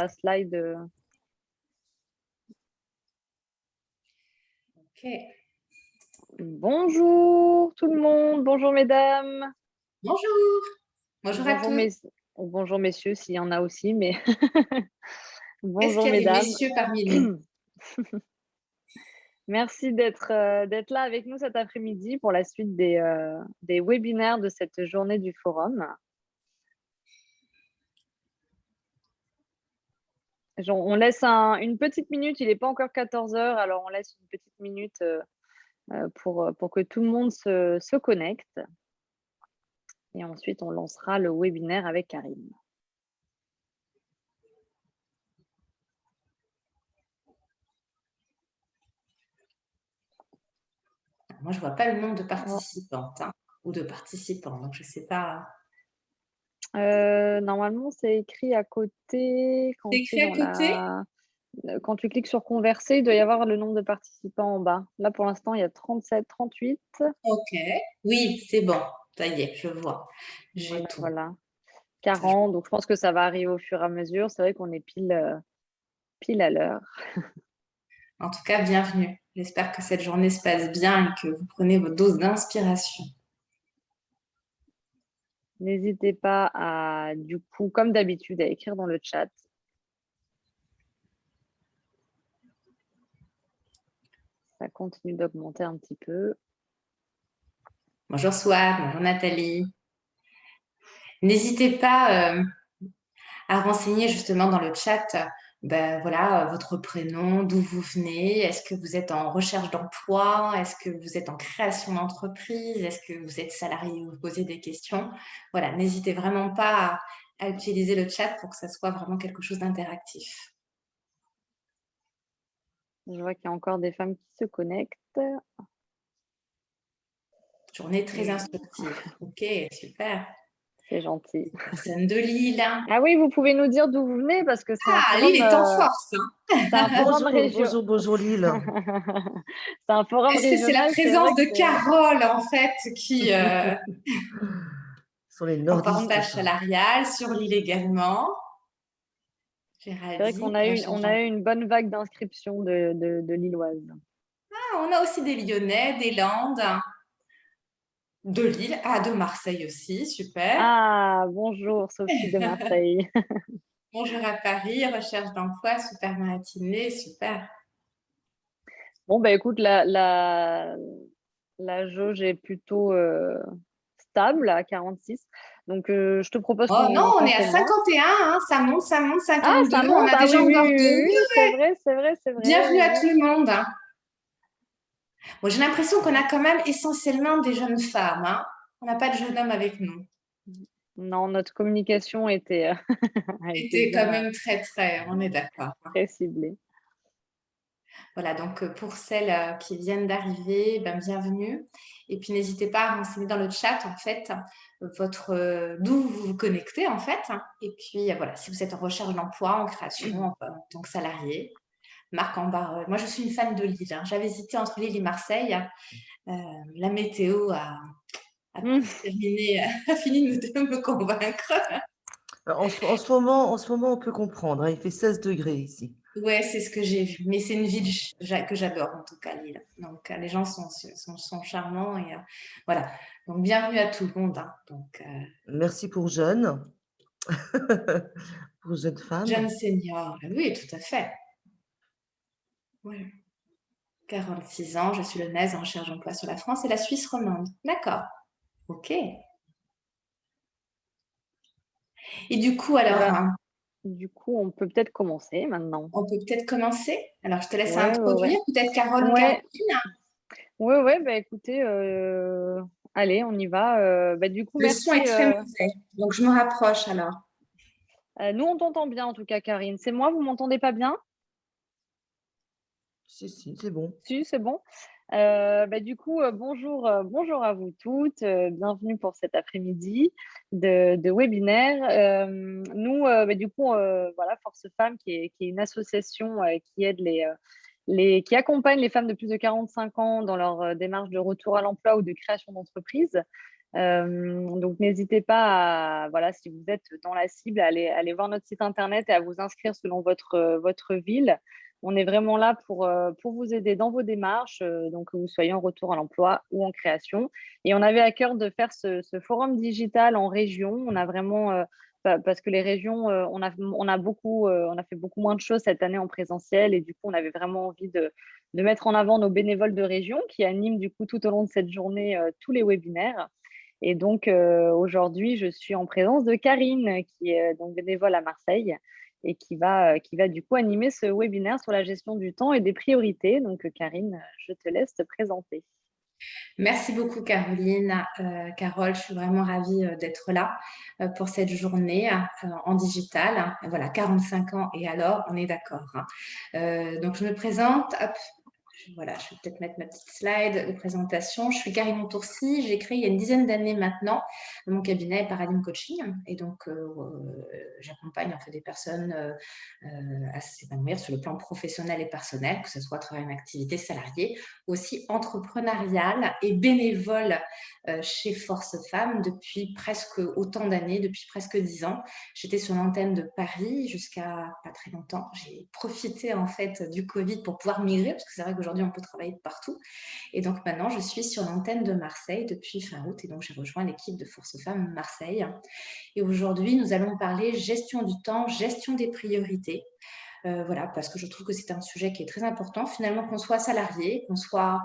slide. Ok. Bonjour tout le monde, bonjour mesdames. Bonjour. Bonjour à Bonjour, tous. bonjour messieurs, s'il y en a aussi, mais Est-ce bonjour qu'il y a des mesdames. messieurs parmi nous? Merci d'être là avec nous cet après-midi pour la suite des webinaires de cette journée du forum. On laisse une petite minute, il n'est pas encore 14 heures, alors on laisse une petite minute pour que tout le monde se connecte. Et ensuite, on lancera le webinaire avec Karine. Moi, je ne vois pas le nombre de participantes ou de participants, donc je ne sais pas. Normalement, c'est écrit à côté. C'est écrit à côté? Quand tu cliques sur converser, il doit y avoir le nombre de participants en bas. Là, pour l'instant, il y a 37, 38. Ok. Oui, c'est bon. Ça y est, je vois. J'ai tout. Voilà. 40. Donc, je pense que ça va arriver au fur et à mesure. C'est vrai qu'on est pile à l'heure. En tout cas, bienvenue. J'espère que cette journée se passe bien et que vous prenez vos doses d'inspiration. N'hésitez pas à, du coup, comme d'habitude, à écrire dans le chat. Ça continue d'augmenter un petit peu. Bonjour Swad, bonjour Nathalie. N'hésitez pas à renseigner justement dans le chat voilà, votre prénom, d'où vous venez, est-ce que vous êtes en recherche d'emploi, est-ce que vous êtes en création d'entreprise, est-ce que vous êtes salarié ou vous posez des questions. Voilà, n'hésitez vraiment pas à utiliser le chat pour que ça soit vraiment quelque chose d'interactif. Je vois qu'il y a encore des femmes qui se connectent. Journée très instructive. Ok, super. C'est gentil. Personne de Lille. Ah oui, vous pouvez nous dire d'où vous venez parce que c'est un forum. Lille est en force. C'est un forum régional. Bonjour Lille. C'est un forum Est-ce que c'est la régional. présence de Carole en fait qui sont les en nordistes. partage salarial sur Lille également. C'est vrai qu'on a eu une bonne vague d'inscriptions de Lilloises. On a aussi des Lyonnais, des Landes, de Lille, de Marseille aussi, super. Ah, bonjour Sophie de Marseille. Bonjour à Paris, recherche d'emploi, super matinée, super. Bon, bah écoute, la jauge est plutôt stable à 46. Donc, je te propose Oh non, on est à commence. 51, ça monte, 52. Ah, ça monte, on a déjà encore deux. oui, c'est vrai. Bienvenue à tout le monde. Bon, j'ai l'impression qu'on a quand même essentiellement des jeunes femmes. On n'a pas de jeunes hommes avec nous. Non, notre communication était C'était quand même très, on est d'accord. Très ciblée. Voilà, donc pour celles qui viennent d'arriver, bienvenue. Et puis n'hésitez pas à renseigner dans le chat en fait d'où vous vous connectez en fait. Et puis voilà, si vous êtes en recherche d'emploi, en création, en tant que salarié, marque en barre. Moi, je suis une fan de Lille. J'avais hésité entre Lille et Marseille. La météo a fini de me convaincre. En ce moment, on peut comprendre. Il fait 16 degrés ici. Ouais, c'est ce que j'ai vu. Mais c'est une ville que j'adore, en tout cas, Lille. Donc, les gens sont charmants. Et voilà. Donc, bienvenue à tout le monde. Donc, merci pour jeunes. Pour jeunes femmes. Jeunes seniors. Oui, tout à fait. Ouais. 46 ans, je suis lyonnaise en recherche d'emploi sur la France et la Suisse romande. D'accord. OK. Et du coup, alors... Du coup, on peut peut-être commencer maintenant. On peut peut-être commencer. Alors, je te laisse introduire. Peut-être Carole ou Caroline. Oui, bah écoutez, allez, on y va. Du coup, le son est très mauvais, donc je me rapproche alors. Nous, on t'entend bien en tout cas, Karine. C'est moi, vous m'entendez pas bien? Si, c'est bon. Si, c'est bon. Du coup, bonjour à vous toutes. Bienvenue pour cet après-midi de webinaire. Nous, du coup, voilà, Force Femmes, qui est une association qui aide qui accompagne les femmes de plus de 45 ans dans leur démarche de retour à l'emploi ou de création d'entreprise. Donc, n'hésitez pas à, voilà, si vous êtes dans la cible, à aller voir notre site internet et à vous inscrire selon votre ville. On est vraiment là pour vous aider dans vos démarches, donc que vous soyez en retour à l'emploi ou en création. Et on avait à cœur de faire ce forum digital en région. On a vraiment, parce que les régions, on a fait beaucoup moins de choses cette année en présentiel et du coup, on avait vraiment envie de mettre en avant nos bénévoles de région qui animent du coup tout au long de cette journée tous les webinaires. Et donc, aujourd'hui, je suis en présence de Karine, qui est donc bénévole à Marseille et qui va du coup animer ce webinaire sur la gestion du temps et des priorités. Donc, Karine, je te laisse te présenter. Merci beaucoup, Caroline. Carole, je suis vraiment ravie d'être là pour cette journée en digital. Voilà, 45 ans et alors, on est d'accord. Donc, je me présente. Hop, voilà, je vais peut-être mettre ma petite slide de présentation. Je suis Karine Montourcy. J'ai créé il y a une dizaine d'années maintenant mon cabinet Paradigme Coaching. Et donc, j'accompagne en fait des personnes à s'épanouir sur le plan professionnel et personnel, que ce soit à travers une activité salariée, aussi entrepreneuriale et bénévole chez Force Femmes depuis presque autant d'années, depuis presque 10 ans. J'étais sur l'antenne de Paris jusqu'à pas très longtemps. J'ai profité en fait du Covid pour pouvoir migrer, parce que c'est vrai qu'aujourd'hui on peut travailler de partout. Et donc maintenant je suis sur l'antenne de Marseille depuis fin août, et donc j'ai rejoint l'équipe de Force Femmes Marseille. Et aujourd'hui nous allons parler gestion du temps, gestion des priorités. Voilà, parce que je trouve que c'est un sujet qui est très important. Finalement, qu'on soit salarié, qu'on soit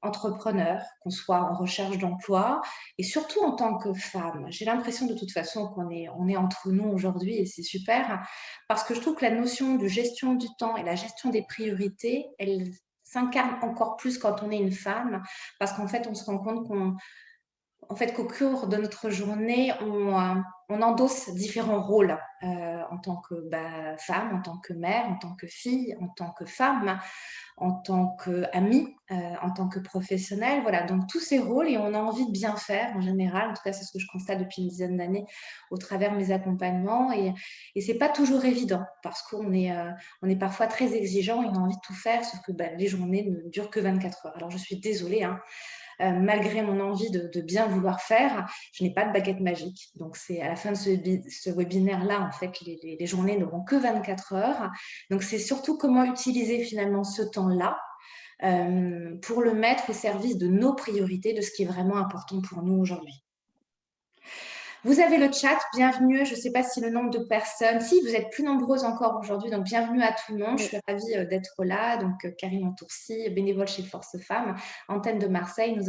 entrepreneur, qu'on soit en recherche d'emploi, et surtout en tant que femme. J'ai l'impression de toute façon on est entre nous aujourd'hui, et c'est super, parce que je trouve que la notion de gestion du temps et la gestion des priorités, elle s'incarne encore plus quand on est une femme, parce qu'en fait, on se rend compte qu'au cours de notre journée, on endosse différents rôles en tant que femme, en tant que mère, en tant que fille, en tant que femme, en tant qu'amie, en tant que professionnelle. Voilà, donc tous ces rôles, et on a envie de bien faire en général. En tout cas, c'est ce que je constate depuis une dizaine d'années au travers de mes accompagnements. Et ce n'est pas toujours évident, parce on est parfois très exigeant et on a envie de tout faire, sauf que les journées ne durent que 24 heures. Alors, je suis désolée, hein, malgré mon envie de bien vouloir faire, je n'ai pas de baguette magique. Donc, c'est à la fin de ce webinaire-là, en fait, les journées n'auront que 24 heures. Donc, c'est surtout comment utiliser finalement ce temps-là pour le mettre au service de nos priorités, de ce qui est vraiment important pour nous aujourd'hui. Vous avez le chat, bienvenue. Je ne sais pas si le nombre de personnes, si vous êtes plus nombreuses encore aujourd'hui, donc bienvenue à tout le monde. Je suis ravie d'être là. Donc, Karine Montourcy, bénévole chez Force Femmes, antenne de Marseille. Nous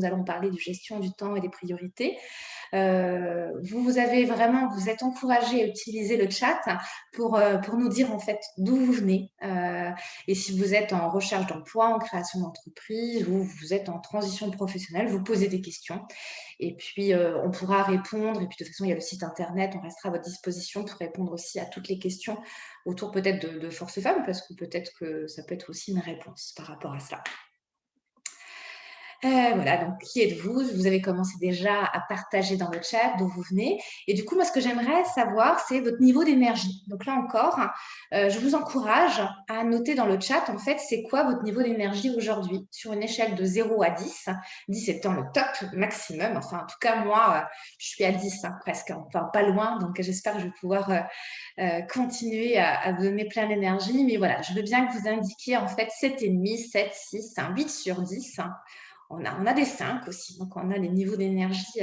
allons parler de gestion du temps et des priorités. Vous êtes encouragés à utiliser le chat pour nous dire en fait d'où vous venez. Et si vous êtes en recherche d'emploi, en création d'entreprise, ou vous êtes en transition professionnelle, vous posez des questions. Et puis, on pourra répondre. Et puis, de toute façon, il y a le site internet. On restera à votre disposition pour répondre aussi à toutes les questions autour peut-être de Force Femmes, parce que peut-être que ça peut être aussi une réponse par rapport à cela. Voilà, donc qui êtes-vous? Vous avez commencé déjà à partager dans le chat d'où vous venez. Et du coup, moi, ce que j'aimerais savoir, c'est votre niveau d'énergie. Donc là encore, je vous encourage à noter dans le chat, en fait, c'est quoi votre niveau d'énergie aujourd'hui sur une échelle de 0 à 10. 10 étant le top maximum. Enfin, en tout cas, moi, je suis à 10 presque. Enfin, pas loin. Donc, j'espère que je vais pouvoir continuer à vous donner plein d'énergie. Mais voilà, je veux bien que vous indiquiez en fait 7,5, 7, 6, 8 sur 10. On a des 5 aussi, donc on a des niveaux d'énergie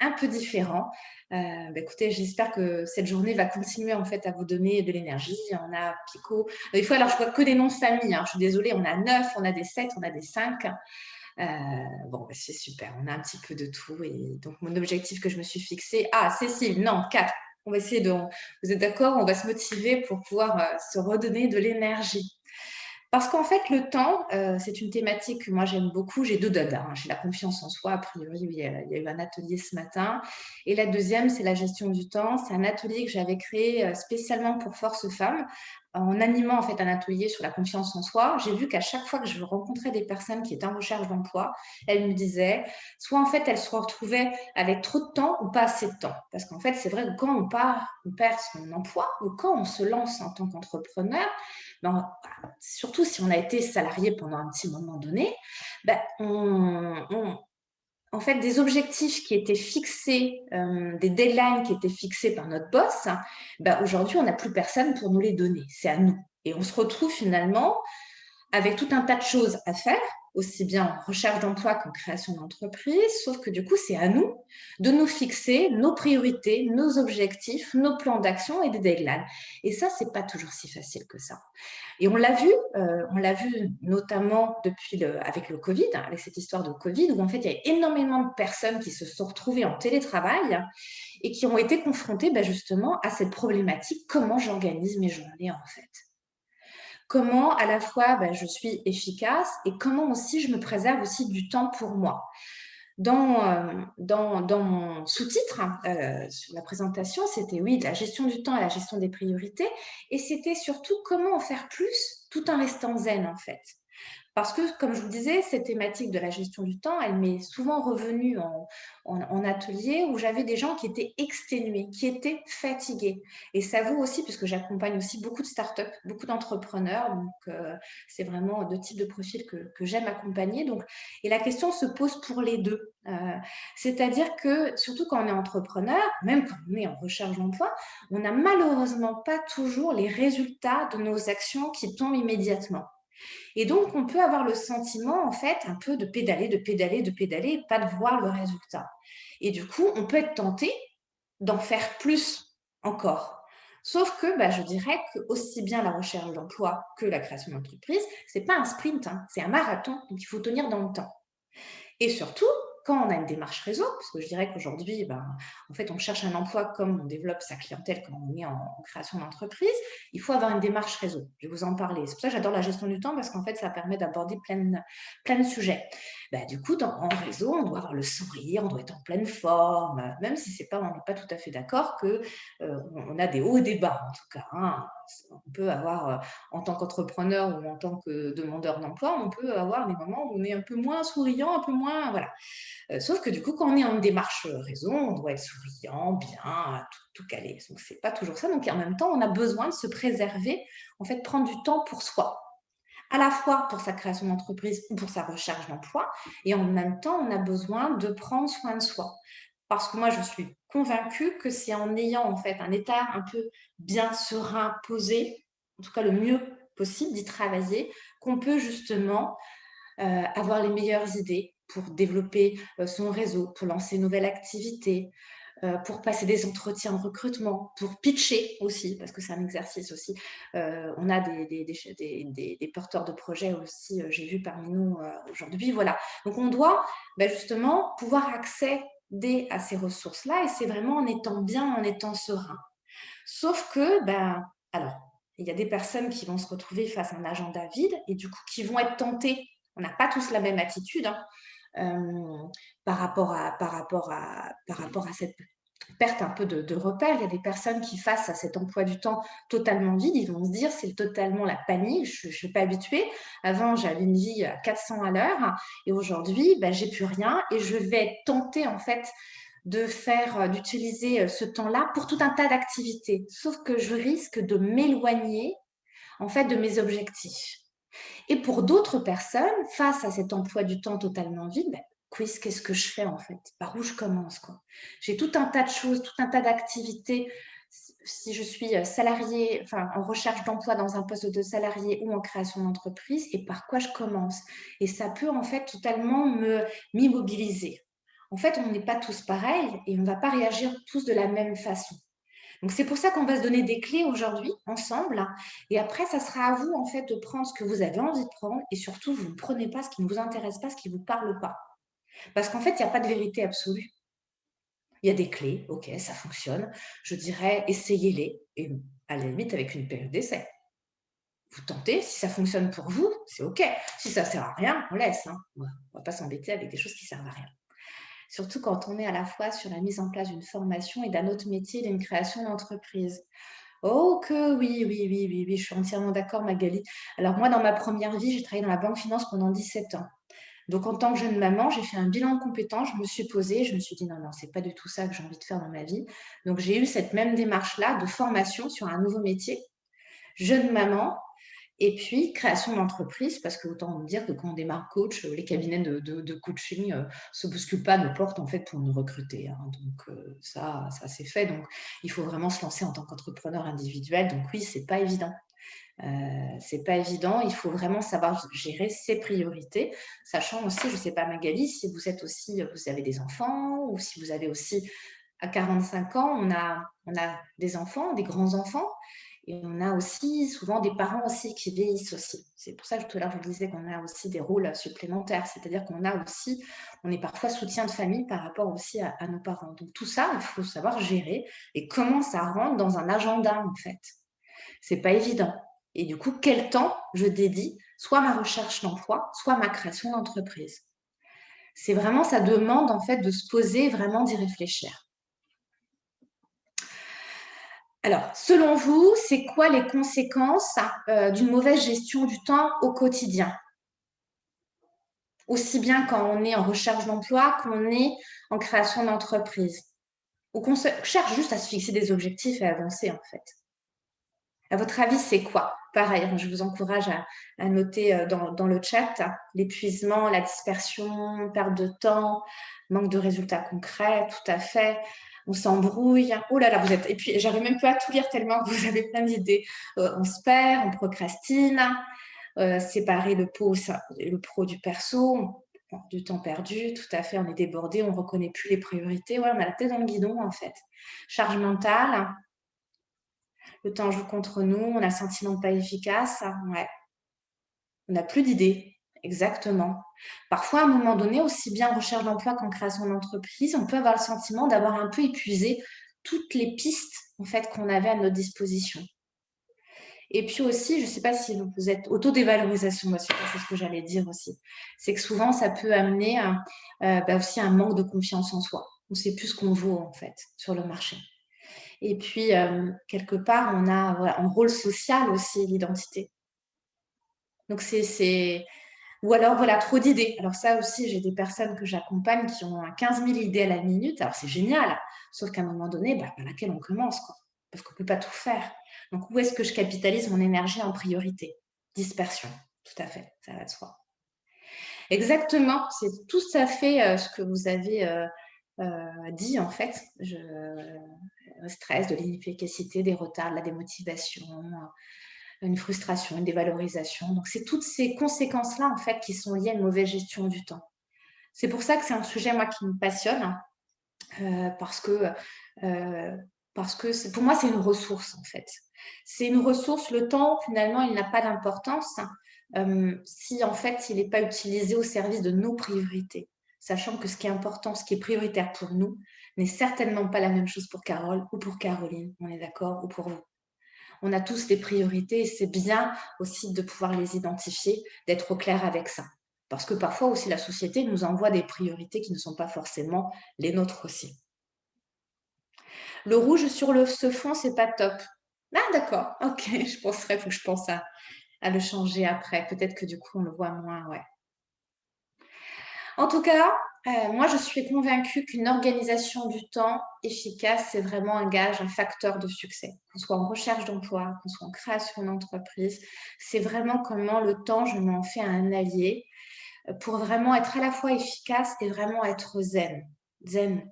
un peu différents. Écoutez, j'espère que cette journée va continuer en fait à vous donner de l'énergie. On a Pico. Des fois, alors je vois que des noms de famille. Je suis désolée, on a 9, on a des 7, on a des 5. C'est super, on a un petit peu de tout. Et donc, mon objectif que je me suis fixé, Cécile, non, 4. On va essayer vous êtes d'accord? On va se motiver pour pouvoir se redonner de l'énergie. Parce qu'en fait, le temps, c'est une thématique que moi j'aime beaucoup. J'ai deux dadas. J'ai la confiance en soi. A priori, il y a eu un atelier ce matin. Et la deuxième, c'est la gestion du temps. C'est un atelier que j'avais créé spécialement pour Force Femmes. En animant en fait un atelier sur la confiance en soi, j'ai vu qu'à chaque fois que je rencontrais des personnes qui étaient en recherche d'emploi, elles me disaient, soit en fait elles se retrouvaient avec trop de temps ou pas assez de temps. Parce qu'en fait, c'est vrai que quand on perd son emploi ou quand on se lance en tant qu'entrepreneur, surtout si on a été salarié pendant un petit moment donné, en fait, des objectifs qui étaient fixés, des deadlines qui étaient fixés par notre boss, aujourd'hui, on n'a plus personne pour nous les donner. C'est à nous. Et on se retrouve finalement avec tout un tas de choses à faire, aussi bien en recherche d'emploi qu'en création d'entreprise, sauf que du coup, c'est à nous de nous fixer nos priorités, nos objectifs, nos plans d'action et des deadlines. Et ça, c'est pas toujours si facile que ça. Et on l'a vu notamment avec le Covid, avec cette histoire de Covid, où en fait, il y a énormément de personnes qui se sont retrouvées en télétravail et qui ont été confrontées justement à cette problématique, comment j'organise mes journées en fait. Comment à la fois je suis efficace et comment aussi je me préserve aussi du temps pour moi. Dans mon sous-titre sur la présentation, c'était oui, de la gestion du temps et la gestion des priorités. Et c'était surtout comment en faire plus tout en restant zen en fait. Parce que, comme je vous disais, cette thématique de la gestion du temps, elle m'est souvent revenue en atelier où j'avais des gens qui étaient exténués, qui étaient fatigués. Et ça vaut aussi, puisque j'accompagne aussi beaucoup de startups, beaucoup d'entrepreneurs. Donc, c'est vraiment deux types de profils que j'aime accompagner. Donc, et la question se pose pour les deux. C'est-à-dire que, surtout quand on est entrepreneur, même quand on est en recherche d'emploi, on n'a malheureusement pas toujours les résultats de nos actions qui tombent immédiatement. Et donc, on peut avoir le sentiment, en fait, un peu de pédaler, et pas de voir le résultat. Et du coup, on peut être tenté d'en faire plus encore. Sauf que je dirais que aussi bien la recherche d'emploi que la création d'entreprise, ce n'est pas un sprint, c'est un marathon, donc il faut tenir dans le temps. Et surtout, quand on a une démarche réseau, parce que je dirais qu'aujourd'hui, en fait, on cherche un emploi comme on développe sa clientèle quand on est en création d'entreprise, il faut avoir une démarche réseau. Je vais vous en parler. C'est pour ça que j'adore la gestion du temps, parce qu'en fait, ça permet d'aborder plein de sujets. Du coup, en réseau, on doit avoir le sourire, on doit être en pleine forme, même si on n'est pas tout à fait d'accord qu'on a des hauts et des bas, en tout cas. On peut avoir, en tant qu'entrepreneur ou en tant que demandeur d'emploi, on peut avoir des moments où on est un peu moins souriant, un peu moins, voilà. Sauf que du coup, quand on est en démarche réseau, on doit être souriant, bien, tout calé. Donc, c'est pas toujours ça. Donc, en même temps, on a besoin de se préserver, en fait, prendre du temps pour soi, à la fois pour sa création d'entreprise ou pour sa recherche d'emploi. Et en même temps, on a besoin de prendre soin de soi. Parce que moi, je suis convaincue que c'est en ayant en fait un état un peu bien serein, posé, en tout cas le mieux possible d'y travailler, qu'on peut justement avoir les meilleures idées pour développer son réseau, pour lancer une nouvelle activité, pour passer des entretiens de recrutement, pour pitcher aussi, parce que c'est un exercice aussi. On a des porteurs de projets aussi, j'ai vu parmi nous aujourd'hui. Voilà. Donc, on doit justement pouvoir accéder à ces ressources-là et c'est vraiment en étant bien, en étant serein. Sauf que, alors, il y a des personnes qui vont se retrouver face à un agenda vide et du coup, qui vont être tentées. On n'a pas tous la même attitude par rapport à cette perte un peu de repères. Il y a des personnes qui, face à cet emploi du temps totalement vide, ils vont se dire c'est totalement la panique, je ne suis pas habituée. Avant, j'avais une vie à 400 à l'heure et aujourd'hui, j'ai plus rien et je vais être tentée en fait d'utiliser ce temps-là pour tout un tas d'activités. Sauf que je risque de m'éloigner en fait de mes objectifs. Et pour d'autres personnes, face à cet emploi du temps totalement vide, qu'est-ce que je fais en fait? Par où je commence quoi? J'ai tout un tas de choses, tout un tas d'activités. Si je suis salariée, enfin en recherche d'emploi dans un poste de salarié ou en création d'entreprise, et par quoi je commence? Et ça peut en fait totalement m'immobiliser. En fait, on n'est pas tous pareils et on ne va pas réagir tous de la même façon. Donc, c'est pour ça qu'on va se donner des clés aujourd'hui, ensemble. Et après, ça sera à vous, en fait, de prendre ce que vous avez envie de prendre. Et surtout, vous ne prenez pas ce qui ne vous intéresse pas, ce qui ne vous parle pas. Parce qu'en fait, il n'y a pas de vérité absolue. Il y a des clés, ok, ça fonctionne. Je dirais, essayez-les. Et à la limite, avec une période d'essai. Vous tentez, si ça fonctionne pour vous, c'est ok. Si ça ne sert à rien, on laisse. On ne va pas s'embêter avec des choses qui ne servent à rien. Surtout quand on est à la fois sur la mise en place d'une formation et d'un autre métier, d'une création d'entreprise. Oh que oui, je suis entièrement d'accord Magali. Alors moi, dans ma première vie, j'ai travaillé dans la banque finance pendant 17 ans. Donc en tant que jeune maman, j'ai fait un bilan de compétences, je me suis posée, je me suis dit non, c'est pas du tout ça que j'ai envie de faire dans ma vie. Donc j'ai eu cette même démarche-là de formation sur un nouveau métier, jeune maman, Et puis, création d'entreprise, parce que autant vous dire que quand on démarre coach, les cabinets de coaching se bousculent pas nos portes en fait pour nous recruter, hein. Donc ça c'est fait. Donc il faut vraiment se lancer en tant qu'entrepreneur individuel. Donc oui, c'est pas évident. C'est pas évident. Il faut vraiment savoir gérer ses priorités, sachant aussi, je sais pas Magali, si vous êtes aussi, vous avez des enfants ou si vous avez aussi à 45 ans, on a des enfants, des grands-enfants. Et on a aussi souvent des parents aussi qui vieillissent aussi. C'est pour ça que tout à l'heure, je vous disais qu'on a aussi des rôles supplémentaires. C'est-à-dire qu'on a aussi, on est parfois soutien de famille par rapport aussi à nos parents. Donc tout ça, il faut savoir gérer et comment ça rentre dans un agenda en fait. C'est pas évident. Et du coup, quel temps je dédie soit à ma recherche d'emploi, soit à ma création d'entreprise. C'est vraiment, ça demande en fait de se poser, vraiment d'y réfléchir. Alors, selon vous, c'est quoi les conséquences d'une mauvaise gestion du temps au quotidien? Aussi bien quand on est en recherche d'emploi qu'on est en création d'entreprise. Ou qu'on cherche juste à se fixer des objectifs et avancer en fait. À votre avis, c'est quoi? Pareil, je vous encourage à noter dans le chat l'épuisement, la dispersion, perte de temps, manque de résultats concrets, tout à fait. On s'embrouille. Oh là là, vous êtes. Et puis, j'arrive même pas à tout lire tellement que vous avez plein d'idées. On se perd, on procrastine, séparer le pro du perso, du temps perdu, tout à fait. On est débordé, on ne reconnaît plus les priorités. Ouais, on a la tête dans le guidon en fait. Charge mentale. Le temps joue contre nous, on a le sentiment de pas efficace. Ouais. On n'a plus d'idées. Exactement. Parfois, à un moment donné, aussi bien en recherche d'emploi qu'en création d'entreprise, on peut avoir le sentiment d'avoir un peu épuisé toutes les pistes en fait, qu'on avait à notre disposition. Et puis aussi, je ne sais pas si vous êtes autodévalorisation, c'est ce que j'allais dire aussi. C'est que souvent, ça peut amener aussi un manque de confiance en soi. On ne sait plus ce qu'on vaut en fait sur le marché. Et puis, quelque part, on a un rôle social aussi, l'identité. Donc, ou alors, voilà, trop d'idées. Alors ça aussi, j'ai des personnes que j'accompagne qui ont 15 000 idées à la minute. Alors, c'est génial. Sauf qu'à un moment donné, par laquelle on commence, quoi. Parce qu'on ne peut pas tout faire. Donc, où est-ce que je capitalise mon énergie en priorité? Dispersion. Tout à fait. Ça va de soi. Exactement. C'est tout à fait ce que vous avez dit, en fait. Le stress, de l'inefficacité, des retards, de la démotivation, une frustration, une dévalorisation. Donc, c'est toutes ces conséquences-là, en fait, qui sont liées à une mauvaise gestion du temps. C'est pour ça que c'est un sujet, moi, qui me passionne, parce que pour moi, c'est une ressource, en fait. C'est une ressource. Le temps, finalement, il n'a pas d'importance si, en fait, il n'est pas utilisé au service de nos priorités. Sachant que ce qui est important, ce qui est prioritaire pour nous, n'est certainement pas la même chose pour Carole ou pour Caroline, on est d'accord, ou pour vous. On a tous des priorités et c'est bien aussi de pouvoir les identifier, d'être au clair avec ça. Parce que parfois aussi la société nous envoie des priorités qui ne sont pas forcément les nôtres aussi. Le rouge sur ce fond, c'est pas top. Ah d'accord, ok, il faut que je pense à le changer après. Peut-être que du coup on le voit moins, ouais. En tout cas, moi, je suis convaincue qu'une organisation du temps efficace, c'est vraiment un gage, un facteur de succès. Qu'on soit en recherche d'emploi, qu'on soit en création d'entreprise, c'est vraiment comment le temps, je m'en fais un allié pour vraiment être à la fois efficace et vraiment être zen. Zen,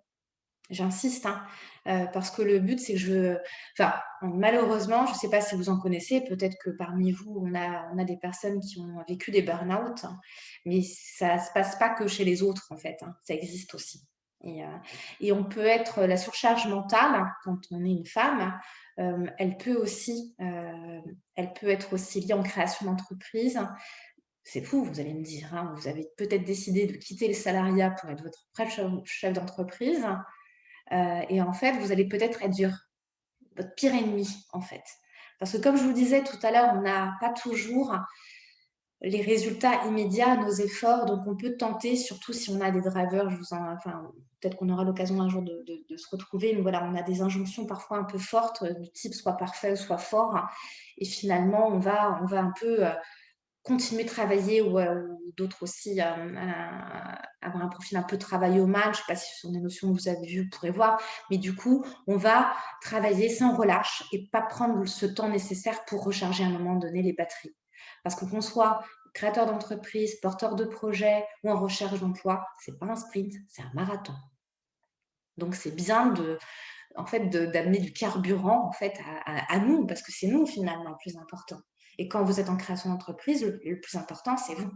j'insiste, hein, parce que le but, c'est que malheureusement, je ne sais pas si vous en connaissez, peut-être que parmi vous, on a des personnes qui ont vécu des burn-out, mais ça ne se passe pas que chez les autres, en fait, hein, ça existe aussi. Et on peut être, la surcharge mentale, quand on est une femme, elle peut être aussi liée en création d'entreprise. C'est fou, vous allez me dire, hein, vous avez peut-être décidé de quitter le salariat pour être votre propre chef d'entreprise. Et en fait, vous allez peut-être être votre pire ennemi, en fait. Parce que comme je vous disais tout à l'heure, on n'a pas toujours les résultats immédiats à nos efforts. Donc, on peut tenter, surtout si on a des drivers, peut-être qu'on aura l'occasion un jour de se retrouver, mais voilà, on a des injonctions parfois un peu fortes, du type soit parfait ou soit fort. Et finalement, on va un peu continuer de travailler ou d'autres aussi avoir un profil un peu travaillomane. Je ne sais pas si ce sont des notions que vous avez vues, vous pourrez voir. Mais du coup, on va travailler sans relâche et pas prendre ce temps nécessaire pour recharger à un moment donné les batteries. Parce que qu'on soit créateur d'entreprise, porteur de projet ou en recherche d'emploi, ce n'est pas un sprint, c'est un marathon. Donc, c'est bien d'amener du carburant en fait à nous, parce que c'est nous finalement le plus important. Et quand vous êtes en création d'entreprise, le plus important, c'est vous.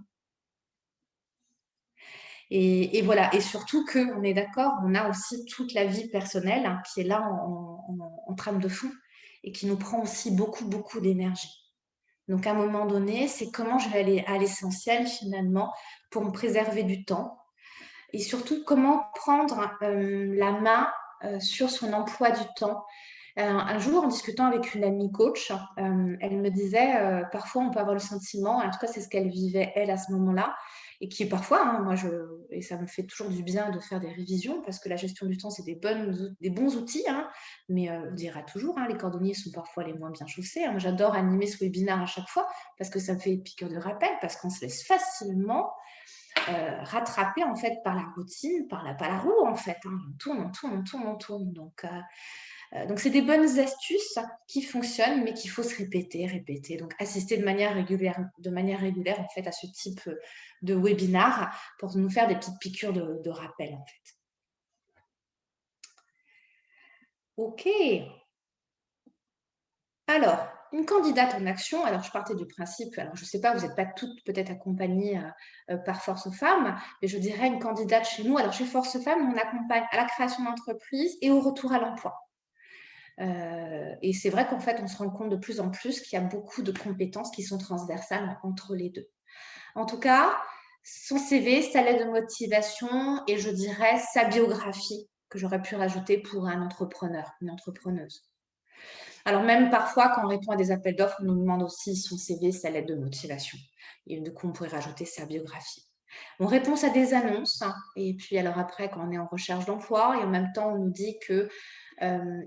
Et voilà, et surtout qu'on est d'accord, on a aussi toute la vie personnelle qui est là en trame de fond et qui nous prend aussi beaucoup, beaucoup d'énergie. Donc, à un moment donné, c'est comment je vais aller à l'essentiel finalement pour me préserver du temps et surtout comment prendre la main sur son emploi du temps. Un jour, en discutant avec une amie coach, elle me disait parfois on peut avoir le sentiment, en tout cas c'est ce qu'elle vivait elle à ce moment-là, et qui parfois, et ça me fait toujours du bien de faire des révisions parce que la gestion du temps c'est des bons outils, mais on dira toujours, les cordonniers sont parfois les moins bien chaussés. J'adore animer ce webinaire à chaque fois parce que ça me fait piqûre de rappel, parce qu'on se laisse facilement rattraper en fait par la routine, par la roue en fait. On tourne. Donc, c'est des bonnes astuces qui fonctionnent, mais qu'il faut se répéter. Donc, assister de manière régulière en fait, à ce type de webinar pour nous faire des petites piqûres de rappel, en fait. OK. Alors, une candidate en action. Alors, je partais du principe, alors je ne sais pas, vous n'êtes pas toutes peut-être accompagnées par Force Femmes, mais je dirais une candidate chez nous. Alors, chez Force Femmes, on accompagne à la création d'entreprise et au retour à l'emploi. Et c'est vrai qu'en fait, on se rend compte de plus en plus qu'il y a beaucoup de compétences qui sont transversales entre les deux. En tout cas, son CV, sa lettre de motivation et je dirais sa biographie que j'aurais pu rajouter pour un entrepreneur, une entrepreneuse. Alors même parfois, quand on répond à des appels d'offres, on nous demande aussi son CV, sa lettre de motivation. Et du coup, on pourrait rajouter sa biographie. On répond à des annonces. Et puis alors après, quand on est en recherche d'emploi, et en même temps, on nous dit que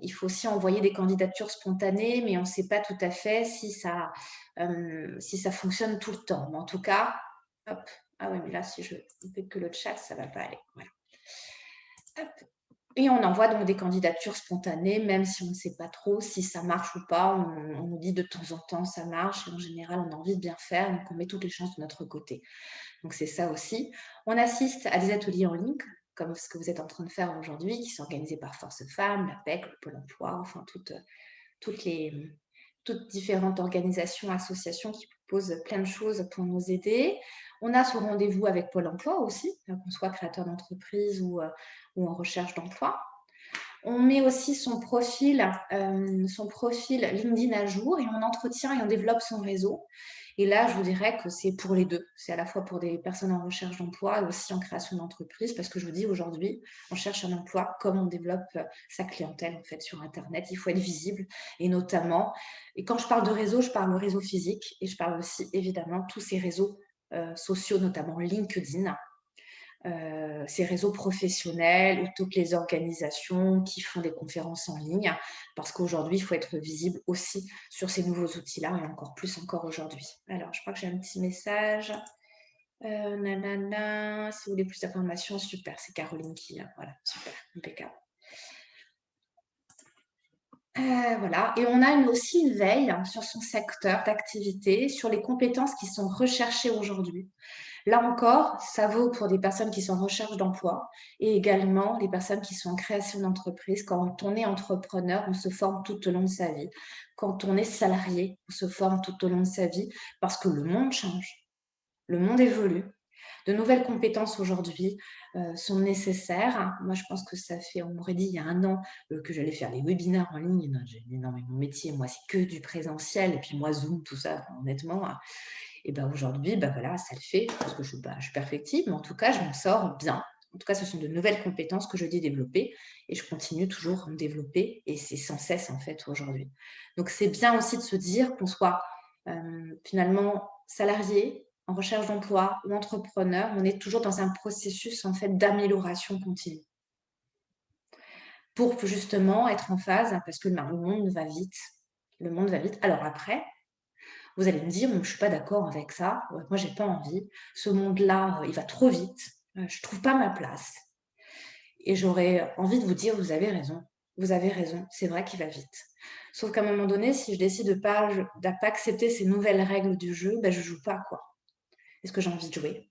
il faut aussi envoyer des candidatures spontanées, mais on ne sait pas tout à fait si ça fonctionne tout le temps. Mais en tout cas, hop, ah oui, mais là, si je ne fais que le chat, ça ne va pas aller. Voilà. Hop. Et on envoie donc des candidatures spontanées, même si on ne sait pas trop si ça marche ou pas. On nous dit de temps en temps ça marche, et en général, on a envie de bien faire, donc on met toutes les chances de notre côté. Donc, c'est ça aussi. On assiste à des ateliers en ligne, comme ce que vous êtes en train de faire aujourd'hui, qui sont organisés par Force Femmes, l'APEC, le Pôle emploi, enfin toutes différentes organisations, associations qui proposent plein de choses pour nous aider. On a ce rendez-vous avec Pôle emploi aussi, qu'on soit créateur d'entreprise ou en recherche d'emploi. On met aussi son profil LinkedIn à jour et on entretient et on développe son réseau. Et là, je vous dirais que c'est pour les deux. C'est à la fois pour des personnes en recherche d'emploi et aussi en création d'entreprise, parce que je vous dis aujourd'hui, on cherche un emploi comme on développe sa clientèle en fait sur Internet. Il faut être visible et notamment, et quand je parle de réseau, je parle de réseau physique et je parle aussi évidemment tous ces réseaux sociaux, notamment LinkedIn. Ces réseaux professionnels ou toutes les organisations qui font des conférences en ligne, parce qu'aujourd'hui, il faut être visible aussi sur ces nouveaux outils-là, et encore plus encore aujourd'hui. Alors, je crois que j'ai un petit message. Si vous voulez plus d'informations, super, c'est Caroline qui... voilà, super, impeccable. Voilà, et on a aussi une veille sur son secteur d'activité, sur les compétences qui sont recherchées aujourd'hui. Là encore, ça vaut pour des personnes qui sont en recherche d'emploi et également les personnes qui sont en création d'entreprise. Quand on est entrepreneur, on se forme tout au long de sa vie. Quand on est salarié, on se forme tout au long de sa vie parce que le monde change, le monde évolue. De nouvelles compétences aujourd'hui sont nécessaires. Moi, je pense que ça fait, on m'aurait dit il y a un an que j'allais faire des webinaires en ligne. Non, j'ai dit non, mais mon métier, moi, c'est que du présentiel. Et puis moi, Zoom, tout ça, honnêtement. Et bien aujourd'hui, voilà, ça le fait, parce que je suis perfectible, mais en tout cas, je m'en sors bien. En tout cas, ce sont de nouvelles compétences que je dis développer et je continue toujours à me développer et c'est sans cesse en fait aujourd'hui. Donc, c'est bien aussi de se dire qu'on soit finalement salarié, en recherche d'emploi ou entrepreneur, on est toujours dans un processus en fait d'amélioration continue pour justement être en phase, parce que le monde va vite. Le monde va vite. Alors après, Vous allez me dire, je ne suis pas d'accord avec ça, ouais, moi, j'ai pas envie. Ce monde-là, il va trop vite, je trouve pas ma place. Et j'aurais envie de vous dire, vous avez raison, c'est vrai qu'il va vite. Sauf qu'à un moment donné, si je décide de pas accepter ces nouvelles règles du jeu, ben, je joue pas, quoi. Est-ce que j'ai envie de jouer?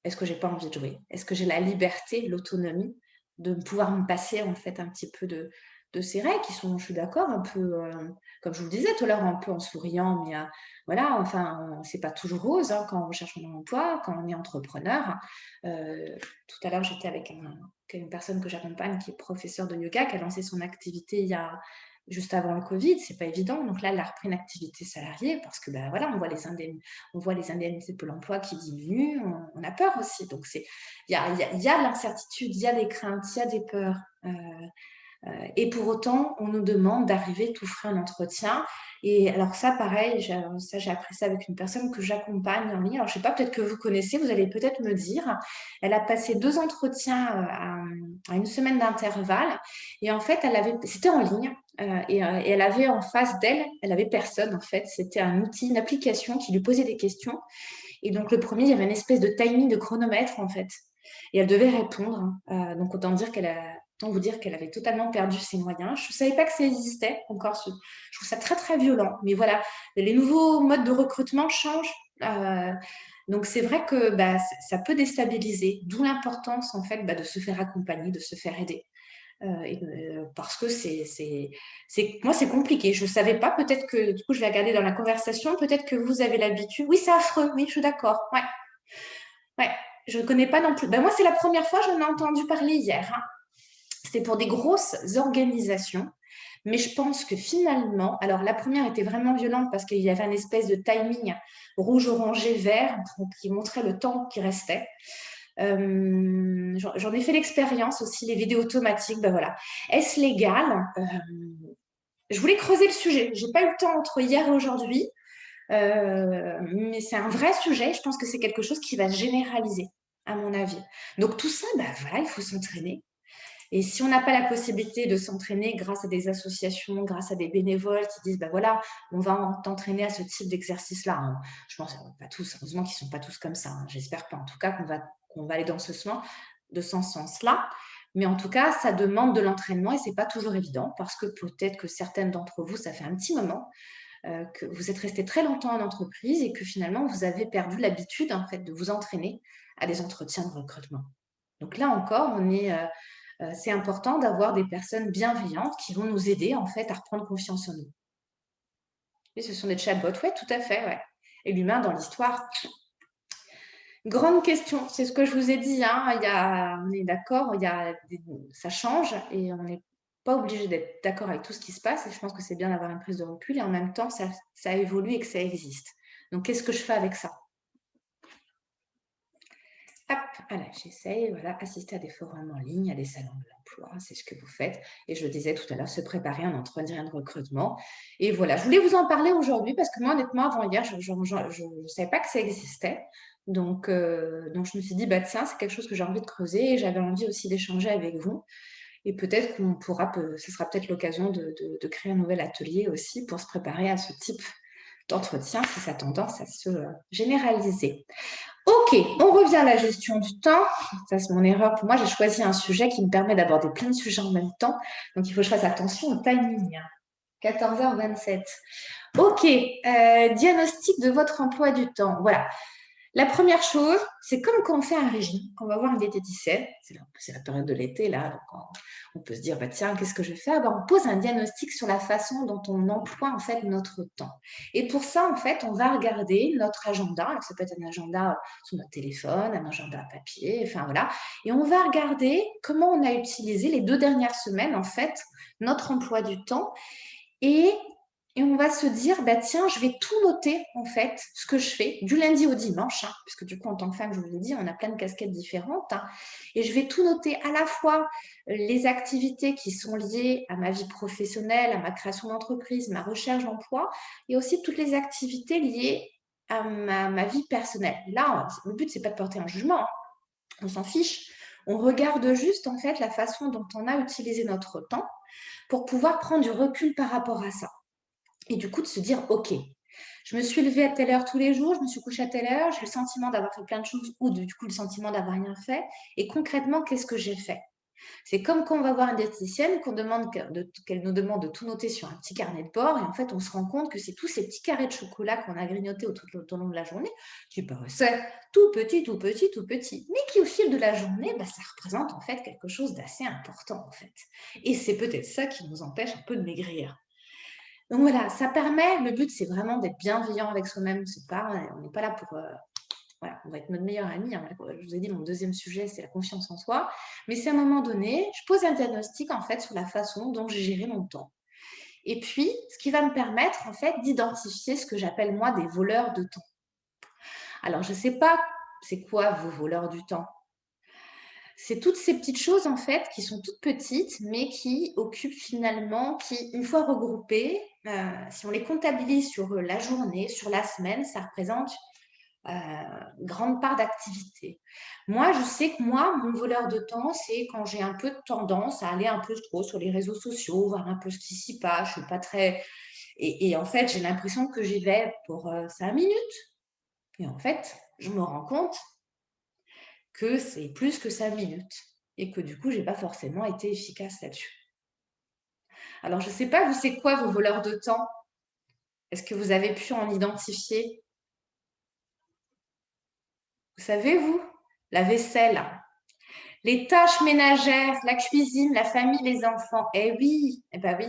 Est-ce que j'ai pas envie de jouer? Est-ce que j'ai la liberté, l'autonomie de pouvoir me passer en fait un petit peu de ces règles qui sont, je suis d'accord, un peu, comme je vous le disais tout à l'heure, un peu en souriant, mais voilà, enfin, c'est pas toujours rose hein, quand on cherche un emploi, quand on est entrepreneur. Tout à l'heure, j'étais avec une personne que j'accompagne qui est professeure de yoga, qui a lancé son activité juste avant le Covid, c'est pas évident. Donc là, elle a repris une activité salariée parce que ben voilà, on voit les indemnités de Pôle emploi qui diminuent, on a peur aussi. Donc il y a de l'incertitude, il y a des craintes, il y a des peurs. Et pour autant, on nous demande d'arriver tout frais en entretien. Et alors ça, pareil, j'ai appris ça avec une personne que j'accompagne en ligne. Alors je ne sais pas, peut-être que vous connaissez, vous allez peut-être me dire. Elle a passé 2 entretiens à une semaine d'intervalle. Et en fait, c'était en ligne. Et elle avait en face d'elle, elle avait personne en fait. C'était un outil, une application qui lui posait des questions. Et donc le premier, il y avait une espèce de timing de chronomètre en fait. Et elle devait répondre. Donc autant vous dire qu'elle avait totalement perdu ses moyens. Je ne savais pas que ça existait encore. Je trouve ça très très violent. Mais voilà, les nouveaux modes de recrutement changent. Donc c'est vrai que bah, ça peut déstabiliser. D'où l'importance en fait bah, de se faire accompagner, de se faire aider. Parce que moi c'est compliqué. Je ne savais pas. Peut-être que du coup je vais regarder dans la conversation. Peut-être que vous avez l'habitude. Oui, c'est affreux. Oui, je suis d'accord. Ouais. Ouais, je ne connais pas non plus. Ben, moi, c'est la première fois, j'en ai entendu parler hier. Hein. C'était pour des grosses organisations. Mais je pense que finalement, alors la première était vraiment violente parce qu'il y avait un espèce de timing rouge, orangé, vert qui montrait le temps qui restait. J'en ai fait l'expérience aussi, les vidéos automatiques. Ben voilà. Est-ce légal Je voulais creuser le sujet. Je n'ai pas eu le temps entre hier et aujourd'hui. Mais c'est un vrai sujet. Je pense que c'est quelque chose qui va se généraliser, à mon avis. Donc tout ça, bah voilà, il faut s'entraîner. Et si on n'a pas la possibilité de s'entraîner grâce à des associations, grâce à des bénévoles qui disent, bah voilà, on va t'entraîner à ce type d'exercice-là. Hein. Je pense pas tous, heureusement qu'ils ne sont pas tous comme ça. Hein. J'espère pas, en tout cas, qu'on va aller dans ce sens-là. Mais en tout cas, ça demande de l'entraînement et c'est pas toujours évident parce que peut-être que certaines d'entre vous, ça fait un petit moment que vous êtes resté très longtemps en entreprise et que finalement, vous avez perdu l'habitude en fait, de vous entraîner à des entretiens de recrutement. Donc là encore, c'est important d'avoir des personnes bienveillantes qui vont nous aider en fait, à reprendre confiance en nous. Et ce sont des chatbots, oui, tout à fait. Ouais. Et l'humain dans l'histoire. Grande question, c'est ce que je vous ai dit. Hein. On est d'accord, ça change et on n'est pas obligé d'être d'accord avec tout ce qui se passe. Et je pense que c'est bien d'avoir une prise de recul et en même temps, ça évolue et que ça existe. Donc, qu'est-ce que je fais avec ça? Hop, voilà, j'essaye, voilà, assister à des forums en ligne, à des salons de l'emploi, c'est ce que vous faites. Et je le disais tout à l'heure, se préparer à un entretien de recrutement. Et voilà, je voulais vous en parler aujourd'hui parce que moi, honnêtement, avant hier, je ne savais pas que ça existait. Donc, je me suis dit, bah, tiens, c'est quelque chose que j'ai envie de creuser et j'avais envie aussi d'échanger avec vous. Et peut-être ce sera peut-être l'occasion de créer un nouvel atelier aussi pour se préparer à ce type d'entretien si ça a tendance à se généraliser. Ok, on revient à la gestion du temps. Ça, c'est mon erreur. Pour moi, j'ai choisi un sujet qui me permet d'aborder plein de sujets en même temps. Donc, il faut que je fasse attention au timing. 14h27. Ok, diagnostic de votre emploi du temps. Voilà. La première chose, c'est comme quand on fait un régime, qu'on va voir une diététicienne, c'est la période de l'été, là, donc on peut se dire, bah, tiens, qu'est-ce que je vais faire? Bah, on pose un diagnostic sur la façon dont on emploie en fait notre temps. Et pour ça, en fait, on va regarder notre agenda, alors ça peut être un agenda sur notre téléphone, un agenda à papier, enfin voilà, et on va regarder comment on a utilisé les 2 dernières semaines, en fait, notre emploi du temps, et on va se dire, bah, tiens, je vais tout noter, en fait, ce que je fais, du lundi au dimanche, hein, puisque du coup, en tant que femme, je vous l'ai dit, on a plein de casquettes différentes, hein, et je vais tout noter à la fois les activités qui sont liées à ma vie professionnelle, à ma création d'entreprise, ma recherche d'emploi, et aussi toutes les activités liées à ma vie personnelle. Là, le but, c'est pas de porter un jugement, hein, on s'en fiche. On regarde juste, en fait, la façon dont on a utilisé notre temps pour pouvoir prendre du recul par rapport à ça. Et du coup, de se dire, OK, Je me suis levée à telle heure tous les jours, je me suis couchée à telle heure, j'ai le sentiment d'avoir fait plein de choses ou du coup le sentiment d'avoir rien fait. Et concrètement, qu'est-ce que j'ai fait? C'est comme quand on va voir une diététicienne, qu'elle nous demande de tout noter sur un petit carnet de bord, et en fait, on se rend compte que c'est tous ces petits carrés de chocolat qu'on a grignotés tout au long de la journée, qui paraissaient tout petits, tout petits, tout petits, mais qui au fil de la journée, ça représente en fait quelque chose d'assez important en fait. Et c'est peut-être ça qui nous empêche un peu de maigrir. Donc voilà, ça permet, le but c'est vraiment d'être bienveillant avec soi-même, on n'est pas là pour voilà, on va être notre meilleur ami. Hein. Je vous ai dit, mon deuxième sujet, c'est la confiance en soi. Mais c'est à un moment donné, je pose un diagnostic en fait sur la façon dont j'ai géré mon temps. Et puis, ce qui va me permettre en fait d'identifier ce que j'appelle moi des voleurs de temps. Alors, je ne sais pas c'est quoi vos voleurs du temps. C'est toutes ces petites choses en fait qui sont toutes petites, mais qui occupent finalement, qui une fois regroupées, si on les comptabilise sur la journée, sur la semaine, ça représente grande part d'activité. Moi, je sais que mon voleur de temps, c'est quand j'ai un peu de tendance à aller un peu trop sur les réseaux sociaux, voir un peu ce qui s'y passe. Je suis pas très... Et en fait, j'ai l'impression que j'y vais pour 5 minutes. Et en fait, je me rends compte que c'est plus que 5 minutes. Et que du coup, j'ai pas forcément été efficace là-dessus. Alors, je sais pas, vous, c'est quoi vos voleurs de temps? Est-ce que vous avez pu en identifier? Vous savez, vous, la vaisselle, les tâches ménagères, la cuisine, la famille, les enfants. Eh oui, eh ben oui.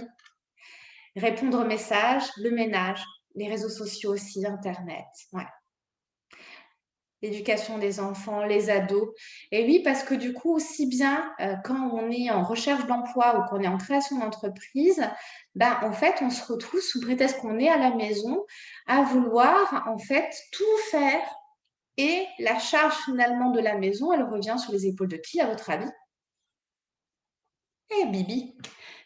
Répondre aux messages, le ménage, les réseaux sociaux aussi, Internet. Ouais. L'éducation des enfants, les ados. Et oui, parce que du coup, aussi bien quand on est en recherche d'emploi ou qu'on est en création d'entreprise, en fait, on se retrouve sous prétexte qu'on est à la maison à vouloir en fait tout faire. Et la charge finalement de la maison, elle revient sur les épaules de qui, à votre avis? Eh, Bibi,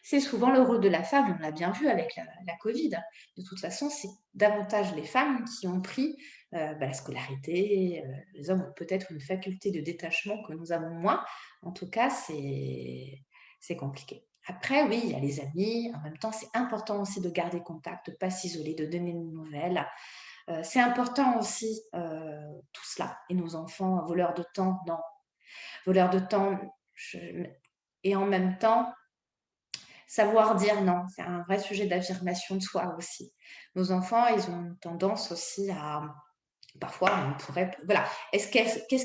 c'est souvent le rôle de la femme, on l'a bien vu avec la Covid. De toute façon, c'est davantage les femmes qui ont pris la scolarité. Les hommes ont peut-être une faculté de détachement que nous avons moins. En tout cas, c'est compliqué. Après, oui, il y a les amis. En même temps, c'est important aussi de garder contact, de ne pas s'isoler, de donner des nouvelles. C'est important aussi tout cela. Et nos enfants, voleurs de temps, non. Voleurs de temps, et en même temps, savoir dire non, c'est un vrai sujet d'affirmation de soi aussi. Nos enfants, ils ont tendance aussi à, parfois, on pourrait, voilà, qu'est-ce qui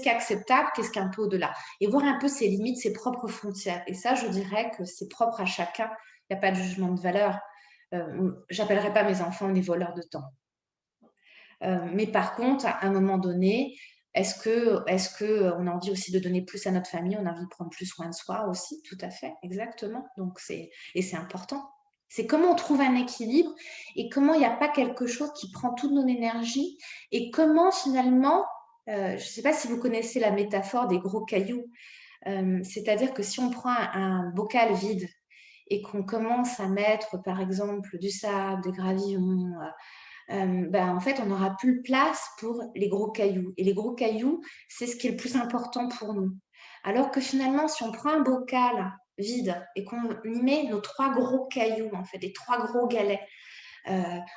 est acceptable, qu'est-ce qui est un peu au-delà, et voir un peu ses limites, ses propres frontières. Et ça, je dirais que c'est propre à chacun. Il n'y a pas de jugement de valeur. J'appellerai pas mes enfants des voleurs de temps. Mais par contre, à un moment donné, est-ce que on a envie aussi de donner plus à notre famille, on a envie de prendre plus soin de soi aussi? Tout à fait, exactement. Donc c'est important. C'est comment on trouve un équilibre et comment il n'y a pas quelque chose qui prend toute notre énergie et comment finalement, je ne sais pas si vous connaissez la métaphore des gros cailloux, c'est-à-dire que si on prend un bocal vide et qu'on commence à mettre par exemple du sable, des gravillons, en fait, on n'aura plus de place pour les gros cailloux. Et les gros cailloux, c'est ce qui est le plus important pour nous. Alors que finalement, si on prend un bocal vide et qu'on y met nos 3 gros cailloux, en fait, les 3 gros galets,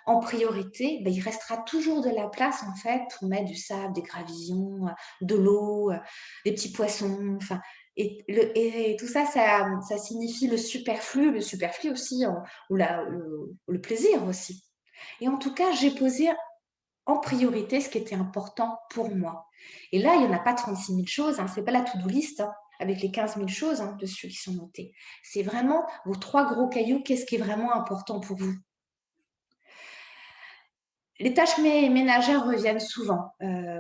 en priorité, il restera toujours de la place, en fait, pour mettre du sable, des gravillons, de l'eau, des petits poissons, enfin... Et tout ça, ça signifie le superflu aussi, ou le plaisir aussi. Et en tout cas, j'ai posé en priorité ce qui était important pour moi. Et là, il n'y en a pas 36 000 choses, hein, ce n'est pas la to-do list avec les 15 000 choses dessus qui sont notées. C'est vraiment vos 3 gros cailloux, qu'est-ce qui est vraiment important pour vous? Les tâches ménagères reviennent souvent.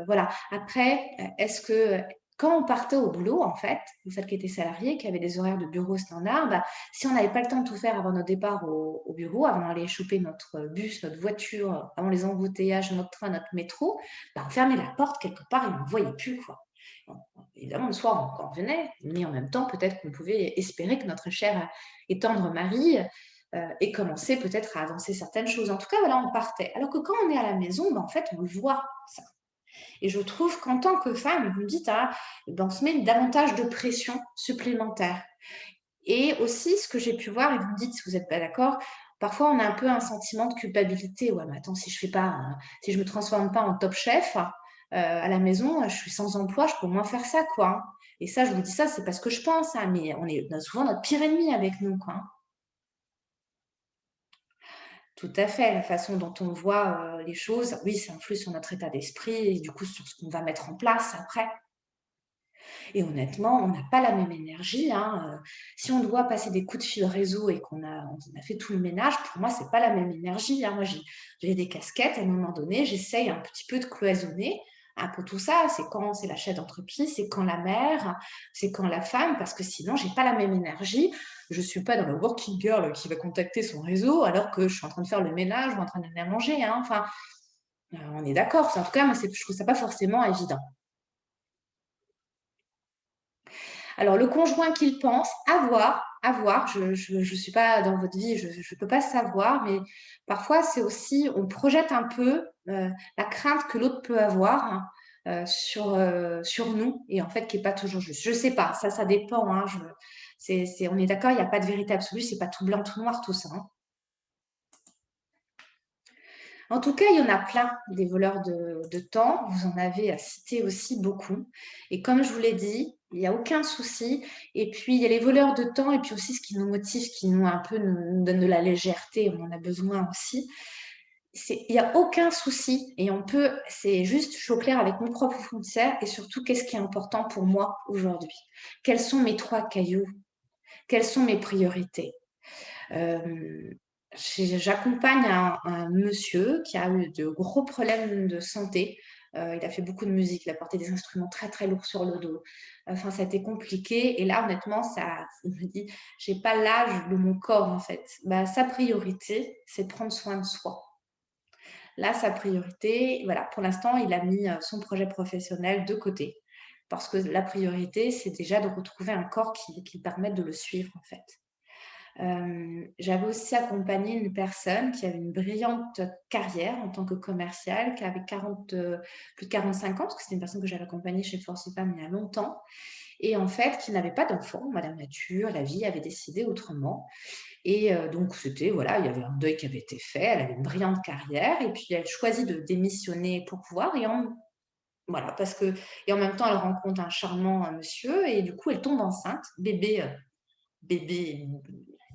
Voilà. Après, est-ce que quand on partait au boulot, en fait, celles qui étaient salariées, qui avaient des horaires de bureau standard, si on n'avait pas le temps de tout faire avant notre départ au bureau, avant d'aller choper notre bus, notre voiture, avant les embouteillages, notre train, notre métro, on fermait la porte quelque part et on ne voyait plus, quoi. Bon, évidemment, le soir, on revenait, mais en même temps, peut-être qu'on pouvait espérer que notre cher et tendre mari et commencer peut-être à avancer certaines choses. En tout cas, voilà, on partait. Alors que quand on est à la maison, en fait, on le voit, ça. Et je trouve qu'en tant que femme, vous me dites, on se met davantage de pression supplémentaire. Et aussi, ce que j'ai pu voir, et vous me dites si vous n'êtes pas d'accord, Parfois, on a un peu un sentiment de culpabilité. Ouais, mais attends, si je me transforme pas en top chef à la maison, je suis sans emploi, je peux au moins faire ça, quoi, hein. Et ça, je vous dis ça, c'est parce que je pense, hein, mais on a souvent notre pire ennemi avec nous, quoi, hein. Tout à fait, la façon dont on voit les choses, oui, ça influe sur notre état d'esprit et du coup sur ce qu'on va mettre en place après. Et honnêtement, on n'a pas la même énergie, hein. Si on doit passer des coups de fil réseau et on a fait tout le ménage, pour moi, c'est pas la même énergie, hein. Moi, j'ai des casquettes, à un moment donné, j'essaye un petit peu de cloisonner un peu tout ça. C'est quand c'est la chef d'entreprise, c'est quand la mère, c'est quand la femme, parce que sinon, j'ai pas la même énergie. Je suis pas dans le working girl qui va contacter son réseau alors que je suis en train de faire le ménage ou en train d'amener à manger, hein. Enfin, on est d'accord. En tout cas, moi, je trouve ça pas forcément évident. Alors, le conjoint qu'il pense, à voir. Je suis pas dans votre vie, je peux pas savoir, mais parfois, c'est aussi, on projette un peu la crainte que l'autre peut avoir, hein, sur nous, et en fait, qui est pas toujours juste. Je sais pas, ça dépend, hein. On est d'accord, il n'y a pas de vérité absolue, c'est pas tout blanc, tout noir, tout ça, hein. En tout cas, il y en a plein des voleurs de temps. Vous en avez à citer aussi beaucoup. Et comme je vous l'ai dit, il n'y a aucun souci. Et puis, il y a les voleurs de temps et puis aussi ce qui nous motive, qui nous donne de la légèreté. On en a besoin aussi. Il n'y a aucun souci. Et c'est juste, je suis au clair avec mes propres frontières et surtout, qu'est-ce qui est important pour moi aujourd'hui? Quels sont mes 3 cailloux? Quelles sont mes priorités? Euh, J'accompagne un monsieur qui a eu de gros problèmes de santé. Il a fait beaucoup de musique, il a porté des instruments très très lourds sur le dos. Enfin, ça a été compliqué. Et là, honnêtement, il me dit, j'ai pas l'âge de mon corps en fait. Bah, sa priorité, c'est de prendre soin de soi. Là, sa priorité, voilà, pour l'instant, il a mis son projet professionnel de côté. Parce que la priorité, c'est déjà de retrouver un corps qui permette de le suivre en fait. J'avais aussi accompagné une personne qui avait une brillante carrière en tant que commerciale, qui avait plus de 45 ans, parce que c'était une personne que j'avais accompagnée chez Force Femmes il y a longtemps, et en fait, qui n'avait pas d'enfant. Madame Nature, la vie avait décidé autrement. Et donc, voilà, il y avait un deuil qui avait été fait, elle avait une brillante carrière, et puis elle choisit de démissionner pour pouvoir, voilà, et en même temps, elle rencontre un charmant monsieur, et du coup, elle tombe enceinte, bébé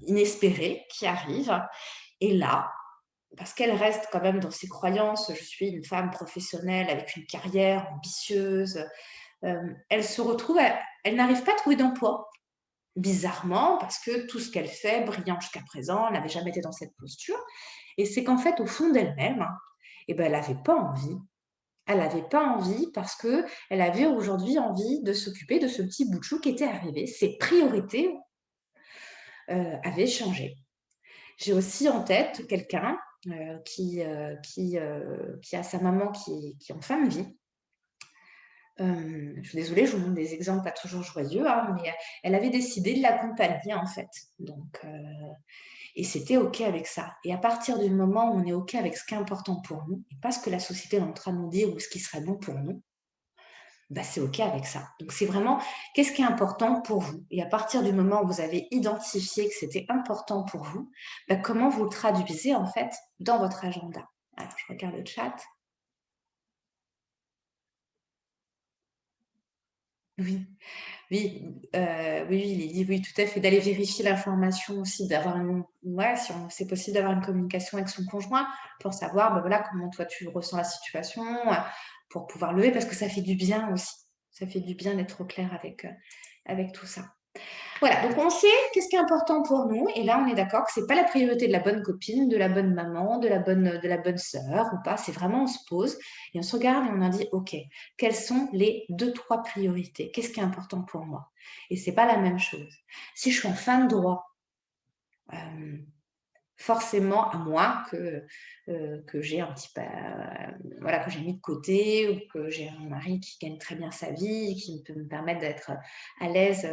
inespéré qui arrive. Et là, parce qu'elle reste quand même dans ses croyances, je suis une femme professionnelle avec une carrière ambitieuse, elle se retrouve, elle n'arrive pas à trouver d'emploi. Bizarrement, parce que tout ce qu'elle fait, brillant jusqu'à présent, elle n'avait jamais été dans cette posture. Et c'est qu'en fait, au fond d'elle-même, eh ben, elle n'avait pas envie. Elle n'avait pas envie parce qu'elle avait aujourd'hui envie de s'occuper de ce petit bout de chou qui était arrivé. Ses priorités avaient changé. J'ai aussi en tête quelqu'un qui a sa maman qui est en fin de vie. Je suis désolée, je vous montre des exemples pas toujours joyeux, hein, mais elle avait décidé de l'accompagner en fait. Donc, et c'était OK avec ça. Et à partir du moment où on est OK avec ce qui est important pour nous, et pas ce que la société est en train de nous dire ou ce qui serait bon pour nous, bah, c'est OK avec ça. Donc, c'est vraiment qu'est-ce qui est important pour vous? Et à partir du moment où vous avez identifié que c'était important pour vous, bah, comment vous le traduisez en fait dans votre agenda? Alors, je regarde le chat. Oui, oui, oui, il est dit, oui, tout à fait, d'aller vérifier l'information aussi, ouais, si c'est possible d'avoir une communication avec son conjoint pour savoir, bah, voilà, comment toi tu ressens la situation, pour pouvoir lever, parce que ça fait du bien aussi. Ça fait du bien d'être au clair avec tout ça. Voilà, donc on sait qu'est-ce qui est important pour nous, et là on est d'accord que c'est pas la priorité de la bonne copine, de la bonne maman, de la bonne sœur ou pas. C'est vraiment on se pose et on se regarde et on en dit ok, quelles sont les 2, 3 priorités? Qu'est-ce qui est important pour moi? Et c'est pas la même chose. Si je suis en fin de droit, forcément, à moins que j'ai un petit peu, voilà, que j'ai mis de côté ou que j'ai un mari qui gagne très bien sa vie, qui peut me permettre d'être à l'aise,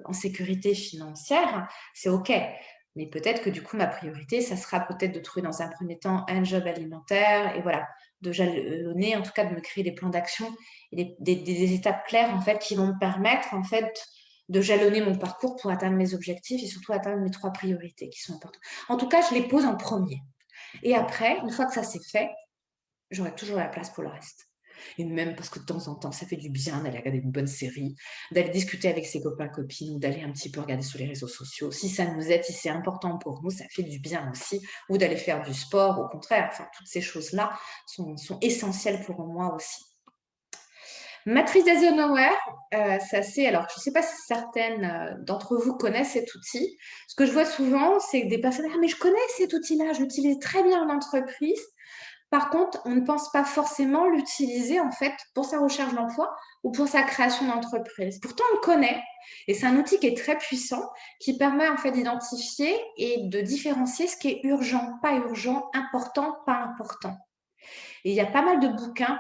en sécurité financière, c'est OK. Mais peut-être que du coup, ma priorité, ça sera peut-être de trouver dans un premier temps un job alimentaire et voilà, de jalonner, en tout cas de me créer des plans d'action et des étapes claires en fait qui vont me permettre en fait de jalonner mon parcours pour atteindre mes objectifs et surtout atteindre mes 3 priorités qui sont importantes. En tout cas, je les pose en premier. Et après, une fois que ça c'est fait, j'aurai toujours la place pour le reste. Et même parce que de temps en temps, ça fait du bien d'aller regarder une bonne série, d'aller discuter avec ses copains, copines, ou d'aller un petit peu regarder sur les réseaux sociaux. Si ça nous aide, si c'est important pour nous, ça fait du bien aussi. Ou d'aller faire du sport, au contraire. Enfin, toutes ces choses-là sont essentielles pour moi aussi. Matrice d'Eisenhower, alors je ne sais pas si certaines d'entre vous connaissent cet outil. Ce que je vois souvent, c'est que des personnes, ah mais je connais cet outil-là, je l'utilise très bien en entreprise. Par contre, on ne pense pas forcément l'utiliser en fait pour sa recherche d'emploi ou pour sa création d'entreprise. Pourtant, on le connaît et c'est un outil qui est très puissant, qui permet en fait d'identifier et de différencier ce qui est urgent, pas urgent, important, pas important. Et il y a pas mal de bouquins.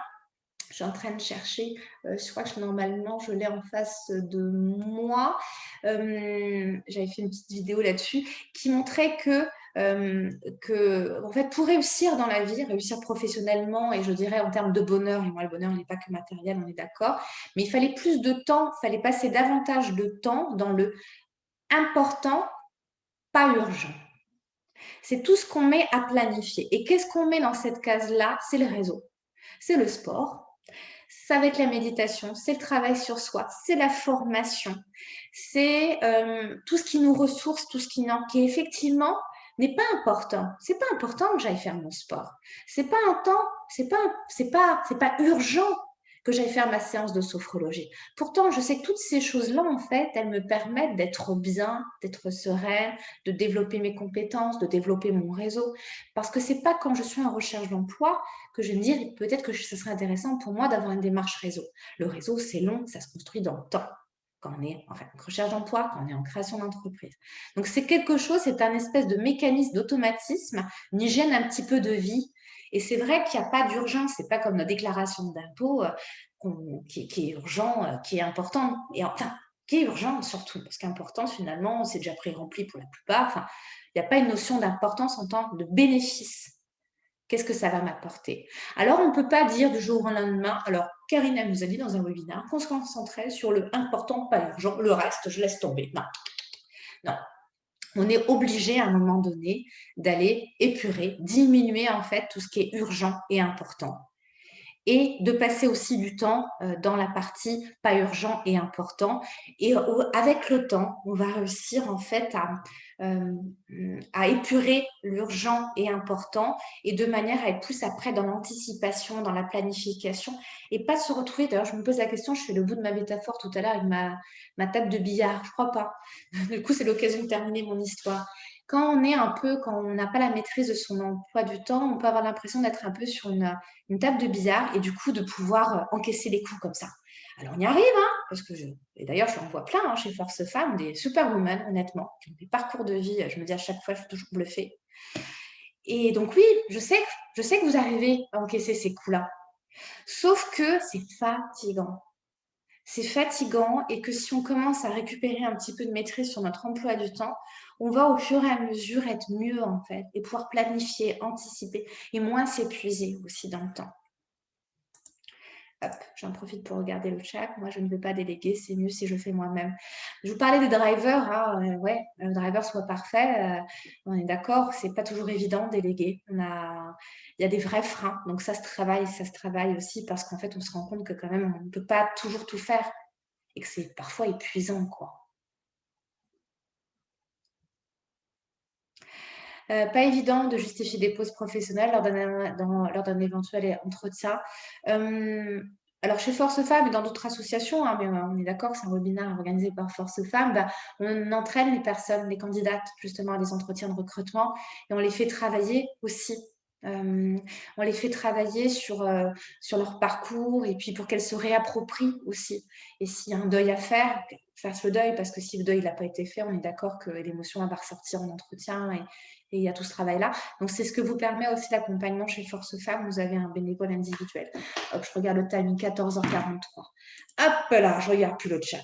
Je suis en train de chercher, je crois que normalement je l'ai en face de moi. J'avais fait une petite vidéo là-dessus qui montrait que en fait, pour réussir dans la vie, réussir professionnellement et je dirais en termes de bonheur, et moi le bonheur n'est pas que matériel, on est d'accord, mais il fallait plus de temps, il fallait passer davantage de temps dans le important, pas urgent. C'est tout ce qu'on met à planifier. Et qu'est-ce qu'on met dans cette case-là? C'est le réseau, c'est le sport. Ça va être la méditation, c'est le travail sur soi, c'est la formation, c'est tout ce qui nous ressource, tout ce qui effectivement n'est pas important. C'est pas important que j'aille faire mon sport. C'est pas un temps, c'est pas urgent que j'aille faire ma séance de sophrologie. Pourtant, je sais que toutes ces choses-là, en fait, elles me permettent d'être bien, d'être sereine, de développer mes compétences, de développer mon réseau. Parce que c'est pas quand je suis en recherche d'emploi que je vais me dire peut-être que ce serait intéressant pour moi d'avoir une démarche réseau. Le réseau, c'est long, ça se construit dans le temps quand on est en recherche d'emploi, quand on est en création d'entreprise. Donc, c'est quelque chose, c'est un espèce de mécanisme d'automatisme, une hygiène un petit peu de vie. Et c'est vrai qu'il n'y a pas d'urgence, c'est pas comme la déclaration d'impôt qui est urgent, qui est important, et enfin, qui est urgent surtout, parce qu'important, finalement, c'est déjà pré-rempli pour la plupart. Enfin, il n'y a pas une notion d'importance en tant que de bénéfice. Qu'est-ce que ça va m'apporter? Alors, on ne peut pas dire du jour au lendemain. Alors, Karine, elle nous a dit dans un webinaire qu'on se concentrait sur le important, pas urgent. Le reste, je laisse tomber. Non, non. On est obligé à un moment donné d'aller épurer, diminuer en fait tout ce qui est urgent et important. Et de passer aussi du temps dans la partie pas urgent et important. Et avec le temps, on va réussir en fait à épurer l'urgent et important et de manière à être plus après dans l'anticipation, dans la planification et pas se retrouver. D'ailleurs, je me pose la question, je fais le bout de ma métaphore tout à l'heure avec ma table de billard. Je crois pas. Du coup, c'est l'occasion de terminer mon histoire. Quand on n'a pas la maîtrise de son emploi du temps, on peut avoir l'impression d'être un peu sur une table de billard et du coup de pouvoir encaisser les coups comme ça. Alors on y arrive, hein, parce que et d'ailleurs je en vois plein hein, chez Force Femmes, des superwomen honnêtement, qui ont des parcours de vie, je me dis à chaque fois je suis toujours bluffée. Et donc oui, je sais que vous arrivez à encaisser ces coups-là, sauf que c'est fatigant. C'est fatigant et que si on commence à récupérer un petit peu de maîtrise sur notre emploi du temps, on va au fur et à mesure être mieux en fait et pouvoir planifier, anticiper et moins s'épuiser aussi dans le temps. Hop, j'en profite pour regarder le chat. Moi, je ne veux pas déléguer, c'est mieux si je fais moi-même. Je vous parlais des drivers, hein, ouais, le driver soit parfait, on est d'accord, c'est pas toujours évident de déléguer. Il y a des vrais freins, donc ça se travaille aussi parce qu'en fait, on se rend compte que quand même, on ne peut pas toujours tout faire et que c'est parfois épuisant, quoi. Pas évident de justifier des pauses professionnelles lors d'un éventuel entretien. Alors, chez Force Femmes et dans d'autres associations, hein, mais on est d'accord que c'est un webinaire organisé par Force Femmes, on entraîne les personnes, les candidates, justement, à des entretiens de recrutement et on les fait travailler aussi. On les fait travailler sur leur parcours et puis pour qu'elles se réapproprient aussi. Et s'il y a un deuil à faire, fasse le deuil, parce que si le deuil n'a pas été fait, on est d'accord que l'émotion va ressortir en entretien et il y a tout ce travail-là. Donc, c'est ce que vous permet aussi l'accompagnement chez Force Femmes. Vous avez un bénévole individuel. Hop, je regarde le timing, 14h43. Hop là, je regarde plus le chat.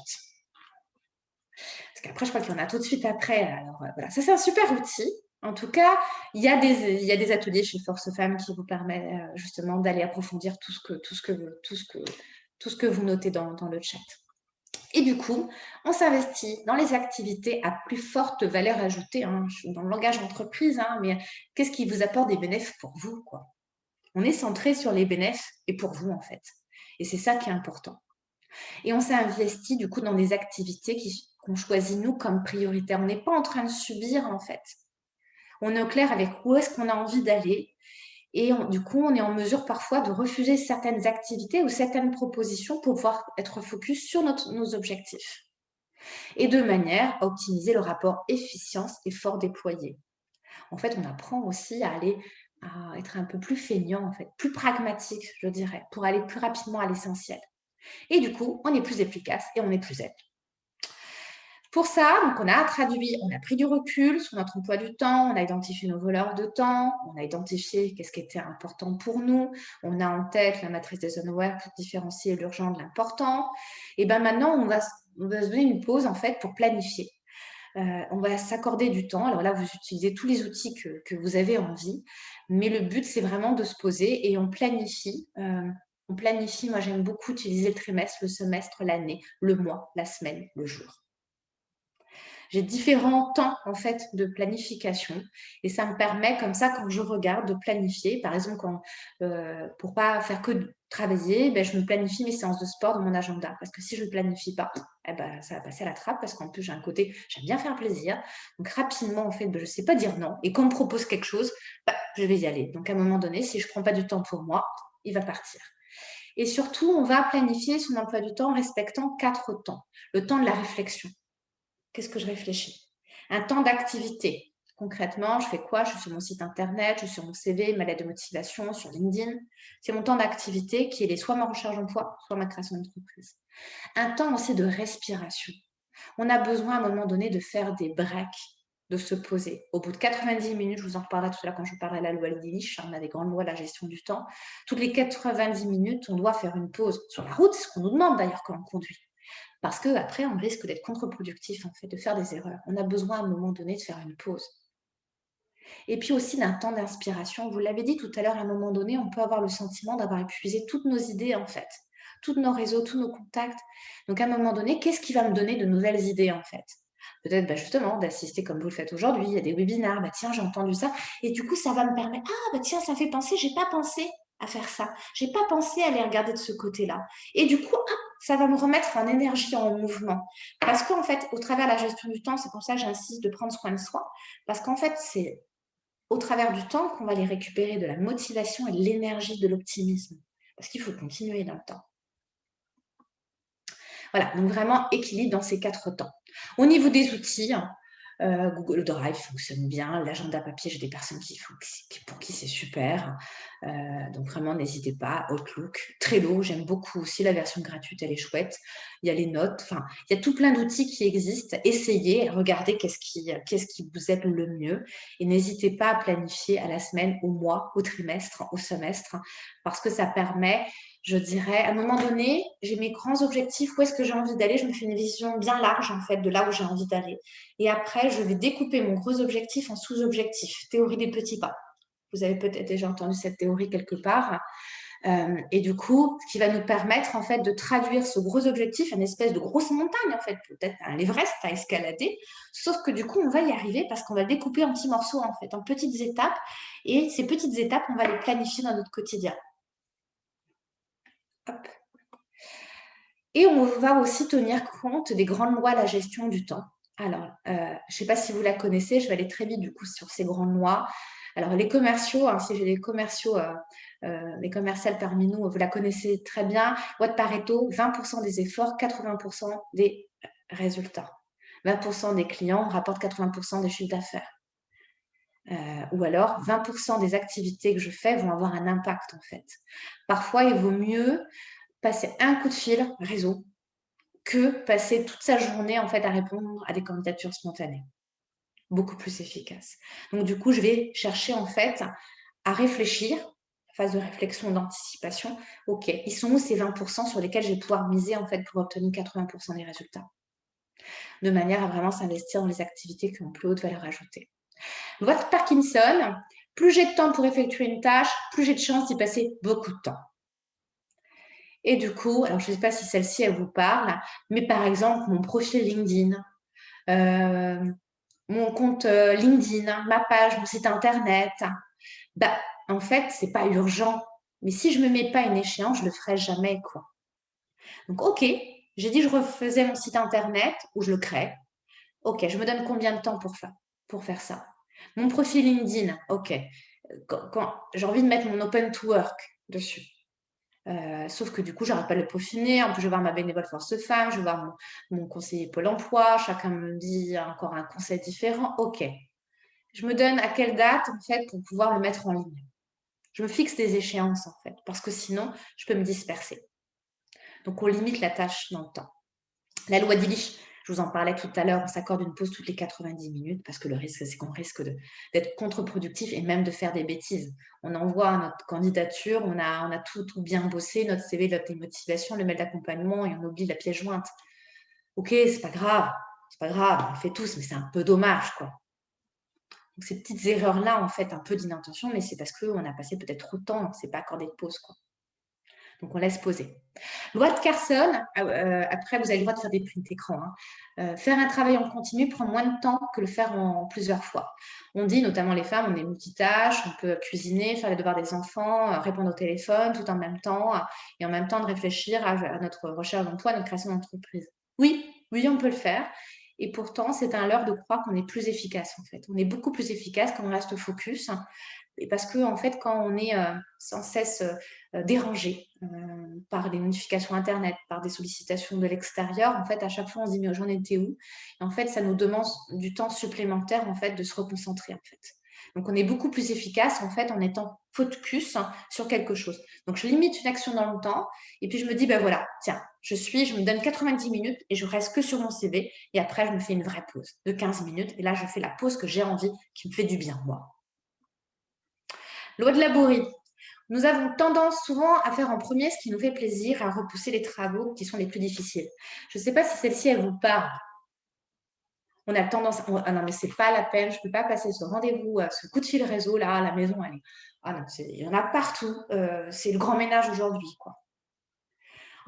Parce qu'après, je crois qu'il y en a tout de suite après. Alors, voilà, ça, c'est un super outil. En tout cas, il y a des ateliers chez Force Femmes qui vous permettent justement d'aller approfondir tout ce que vous notez dans le chat. Et du coup, on s'investit dans les activités à plus forte valeur ajoutée, hein. Je suis dans le langage entreprise, hein, mais qu'est-ce qui vous apporte des bénéfices pour vous, quoi. On est centré sur les bénéfices et pour vous, en fait. Et c'est ça qui est important. Et on s'est investi, du coup, dans des activités qu'on choisit, nous, comme prioritaires. On n'est pas en train de subir, en fait. On est au clair avec où est-ce qu'on a envie d'aller. Et du coup, on est en mesure parfois de refuser certaines activités ou certaines propositions pour pouvoir être focus sur nos objectifs. Et de manière à optimiser le rapport efficience-effort déployé. En fait, on apprend aussi à être un peu plus feignant, en fait, plus pragmatique, je dirais, pour aller plus rapidement à l'essentiel. Et du coup, on est plus efficace et on est plus zen. Pour ça, donc on a pris du recul sur notre emploi du temps, on a identifié nos voleurs de temps, on a identifié qu'est-ce qui était important pour nous, on a en tête la matrice des Eisenhower pour différencier l'urgent de l'important. Et bien maintenant, on va se donner une pause en fait pour planifier. On va s'accorder du temps. Alors là, vous utilisez tous les outils que vous avez envie, mais le but, c'est vraiment de se poser et on planifie. Moi, j'aime beaucoup utiliser le trimestre, le semestre, l'année, le mois, la semaine, le jour. J'ai différents temps en fait de planification et ça me permet comme ça quand je regarde de planifier. Par exemple, pour pas faire que de travailler, je me planifie mes séances de sport dans mon agenda parce que si je ne planifie pas, ça va passer à la trappe parce qu'en plus j'ai un côté, j'aime bien faire plaisir. Donc rapidement en fait, je ne sais pas dire non et quand on me propose quelque chose, je vais y aller. Donc à un moment donné, si je ne prends pas du temps pour moi, il va partir. Et surtout, on va planifier son emploi du temps en respectant 4 temps. Le temps de la réflexion. Qu'est-ce que je réfléchis? Un temps d'activité. Concrètement, je fais quoi? Je suis sur mon site internet, je suis sur mon CV, ma lettre de motivation, sur LinkedIn. C'est mon temps d'activité qui est soit ma recherche d'emploi, soit ma création d'entreprise. Un temps aussi de respiration. On a besoin à un moment donné de faire des breaks, de se poser. Au bout de 90 minutes, je vous en reparlerai tout à l'heure quand je vous parlerai de la loi Illich, on a des grandes lois de la gestion du temps. Toutes les 90 minutes, on doit faire une pause sur la route, c'est ce qu'on nous demande d'ailleurs quand on conduit. Parce qu'après, on risque d'être contre-productif, en fait, de faire des erreurs. On a besoin à un moment donné de faire une pause. Et puis aussi d'un temps d'inspiration. Vous l'avez dit tout à l'heure, à un moment donné, on peut avoir le sentiment d'avoir épuisé toutes nos idées, en fait, tous nos réseaux, tous nos contacts. Donc, à un moment donné, qu'est-ce qui va me donner de nouvelles idées, en fait? Peut-être justement d'assister comme vous le faites aujourd'hui, il y a des webinaires, tiens, j'ai entendu ça. Et du coup, ça va me permettre, tiens, ça fait penser, j'ai pas pensé à faire ça. J'ai pas pensé à les regarder de ce côté-là. Et du coup, ça va me remettre en énergie, en mouvement. Parce qu'en fait, au travers de la gestion du temps, c'est pour ça que j'insiste de prendre soin de soi. Parce qu'en fait, c'est au travers du temps qu'on va les récupérer de la motivation et de l'énergie, de l'optimisme. Parce qu'il faut continuer dans le temps. Voilà, donc vraiment équilibre dans ces 4 temps. Au niveau des outils, Google Drive fonctionne bien, l'agenda papier, j'ai des personnes pour qui c'est super. Donc vraiment, n'hésitez pas. Outlook, Trello, j'aime beaucoup aussi la version gratuite, elle est chouette. Il y a les notes, enfin, il y a tout plein d'outils qui existent. Essayez, regardez qu'est-ce qui vous aide le mieux. Et n'hésitez pas à planifier à la semaine, au mois, au trimestre, au semestre, parce que ça permet, je dirais, à un moment donné, j'ai mes grands objectifs, où est-ce que j'ai envie d'aller, je me fais une vision bien large en fait de là où j'ai envie d'aller. Et après, je vais découper mon gros objectif en sous-objectifs, théorie des petits pas. Vous avez peut-être déjà entendu cette théorie quelque part. Et du coup, ce qui va nous permettre en fait de traduire ce gros objectif en une espèce de grosse montagne en fait, peut-être un Everest à escalader, sauf que du coup, on va y arriver parce qu'on va le découper en petits morceaux en fait, en petites étapes. Et ces petites étapes, on va les planifier dans notre quotidien. Hop. Et on va aussi tenir compte des grandes lois de la gestion du temps. Alors, je ne sais pas si vous la connaissez, je vais aller très vite du coup sur ces grandes lois. Alors, les commerciaux, si j'ai des commerciaux, les commerciales parmi nous, vous la connaissez très bien. Loi de Pareto, 20% des efforts, 80% des résultats. 20% des clients rapportent 80% des chiffres d'affaires. Ou alors, 20% des activités que je fais vont avoir un impact en fait. Parfois, il vaut mieux passer un coup de fil réseau que passer toute sa journée en fait à répondre à des candidatures spontanées. Beaucoup plus efficace. Donc du coup, je vais chercher en fait à réfléchir, phase de réflexion, d'anticipation. Ok, ils sont où ces 20% sur lesquels je vais pouvoir miser en fait pour obtenir 80% des résultats, de manière à vraiment s'investir dans les activités qui ont plus haute valeur ajoutée. Loi de Parkinson, plus j'ai de temps pour effectuer une tâche, plus j'ai de chance d'y passer beaucoup de temps. Et du coup, alors je ne sais pas si celle-ci, elle vous parle, mais par exemple, mon profil LinkedIn, euh, mon compte LinkedIn, ma page, mon site internet, bah, en fait, c'est pas urgent. Mais si je me mets pas une échéance, je le ferai jamais, quoi. Donc, ok, j'ai dit je refaisais mon site internet ou je le crée. Ok, je me donne combien de temps pour faire ça? Mon profil LinkedIn, ok. Quand j'ai envie de mettre mon open to work dessus. Sauf que du coup, j'arrive pas à le peaufiner. En plus, je vais voir ma bénévole force femme, je vais voir mon conseiller Pôle emploi. Chacun me dit encore un conseil différent. Ok. Je me donne à quelle date, en fait, pour pouvoir le mettre en ligne. Je me fixe des échéances, en fait, parce que sinon, je peux me disperser. Donc, on limite la tâche dans le temps. La loi d'Illich, je vous en parlais tout à l'heure, on s'accorde une pause toutes les 90 minutes parce que le risque, c'est qu'on risque d'être contre-productif et même de faire des bêtises. On envoie notre candidature, on a tout bien bossé, notre CV, notre motivation, le mail d'accompagnement et on oublie la pièce jointe. Ok, c'est pas grave, on le fait tous, mais c'est un peu dommage, quoi. Donc, ces petites erreurs-là, en fait, un peu d'inattention, mais c'est parce qu'on a passé peut-être trop de temps, on ne s'est pas accordé de pause, quoi. Donc, on laisse poser. Loi de Carson, après, vous avez le droit de faire des prints écran. Faire un travail en continu prend moins de temps que le faire en plusieurs fois. On dit, notamment les femmes, on est multitâche, on peut cuisiner, faire les devoirs des enfants, répondre au téléphone tout en même temps, et en même temps de réfléchir à notre recherche d'emploi, à notre création d'entreprise. Oui, on peut le faire. Et pourtant, c'est un leurre de croire qu'on est plus efficace, en fait. On est beaucoup plus efficace quand on reste focus. Et parce que, en fait, quand on est sans cesse dérangé par des notifications Internet, par des sollicitations de l'extérieur, en fait, à chaque fois, on se dit, mais j'en étais où? Et en fait, ça nous demande du temps supplémentaire, en fait, de se reconcentrer, en fait. Donc, on est beaucoup plus efficace, en fait, en étant focus sur quelque chose. Donc, je limite une action dans le temps et puis je me dis, ben voilà, tiens, je me donne 90 minutes et je reste que sur mon CV et après, je me fais une vraie pause de 15 minutes et là, je fais la pause que j'ai envie, qui me fait du bien, moi. Loi de Laborie. Nous avons tendance souvent à faire en premier ce qui nous fait plaisir, à repousser les travaux qui sont les plus difficiles. Je ne sais pas si celle-ci, elle vous parle. On a tendance, ah non, mais c'est pas la peine, je ne peux pas passer ce rendez-vous, ce coup de fil réseau là, à la maison, elle est, ah non, il y en a partout, c'est le grand ménage aujourd'hui, quoi.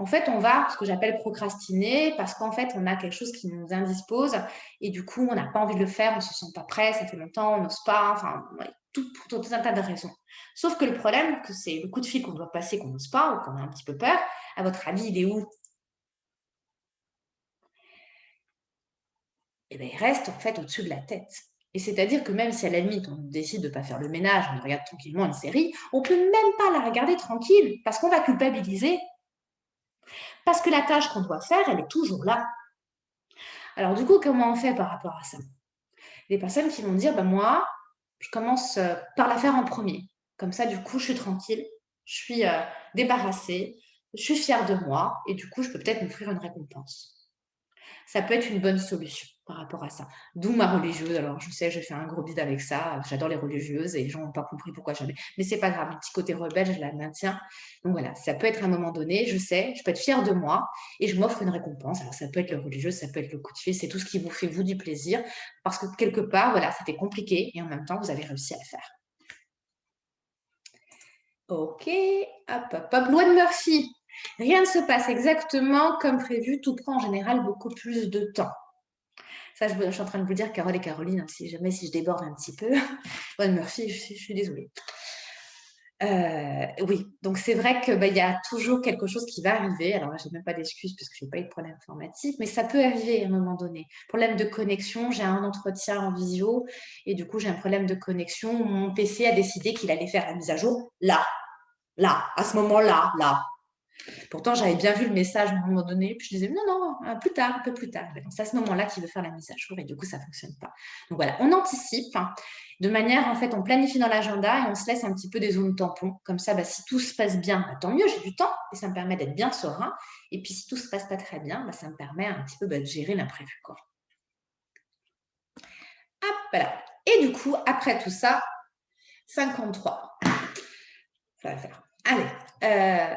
En fait, on va, ce que j'appelle procrastiner, parce qu'en fait, on a quelque chose qui nous indispose et du coup, on n'a pas envie de le faire, on ne se sent pas prêt, ça fait longtemps, on n'ose pas, enfin, ouais, pour tout un tas de raisons. Sauf que le problème, que c'est le coup de fil qu'on doit passer, qu'on n'ose pas ou qu'on a un petit peu peur, à votre avis, il est où? Eh bien, il reste en fait au-dessus de la tête. Et c'est-à-dire que même si à la limite, on décide de ne pas faire le ménage, on regarde tranquillement une série, on ne peut même pas la regarder tranquille parce qu'on va culpabiliser. Parce que la tâche qu'on doit faire, elle est toujours là. Alors du coup, comment on fait par rapport à ça? Des personnes qui vont dire, ben moi, je commence par la faire en premier. Comme ça, du coup, je suis tranquille, je suis débarrassée, je suis fière de moi et du coup, je peux peut-être m'offrir une récompense. Ça peut être une bonne solution par rapport à ça. D'où ma religieuse. Alors, je sais, j'ai fait un gros bide avec ça. J'adore les religieuses et les gens n'ont pas compris pourquoi jamais. Mais c'est pas grave, mon petit côté rebelle, je la maintiens. Donc voilà, ça peut être à un moment donné, je sais, je peux être fière de moi et je m'offre une récompense. Alors, ça peut être le religieux, ça peut être le coup de fil, c'est tout ce qui vous fait, vous, du plaisir. Parce que quelque part, voilà, c'était compliqué et en même temps, vous avez réussi à le faire. Ok, hop, hop, hop. Loi de Murphy. Rien ne se passe exactement comme prévu, tout prend en général beaucoup plus de temps. Ça, je suis en train de vous dire, Carole et Caroline, si je déborde un petit peu. Loi de Murphy, je suis désolée. Oui, donc c'est vrai qu'il y a toujours quelque chose qui va arriver. Alors là, je n'ai même pas d'excuses parce que je n'ai pas eu de problème informatique, mais ça peut arriver à un moment donné. Problème de connexion, j'ai un entretien en visio et du coup, j'ai un problème de connexion. Mon PC a décidé qu'il allait faire la mise à jour là, à ce moment-là, là. Pourtant, j'avais bien vu le message à un moment donné, puis je disais non, plus tard, un peu plus tard. C'est à ce moment-là qu'il veut faire la mise à jour et du coup, ça ne fonctionne pas. Donc voilà, on anticipe de manière, en fait, on planifie dans l'agenda et on se laisse un petit peu des zones tampons. Comme ça, si tout se passe bien, tant mieux, j'ai du temps et ça me permet d'être bien serein. Et puis, si tout ne se passe pas très bien, ça me permet un petit peu de gérer l'imprévu, quoi. Hop, voilà. Et du coup, après tout ça, 53. Ça va faire. Allez,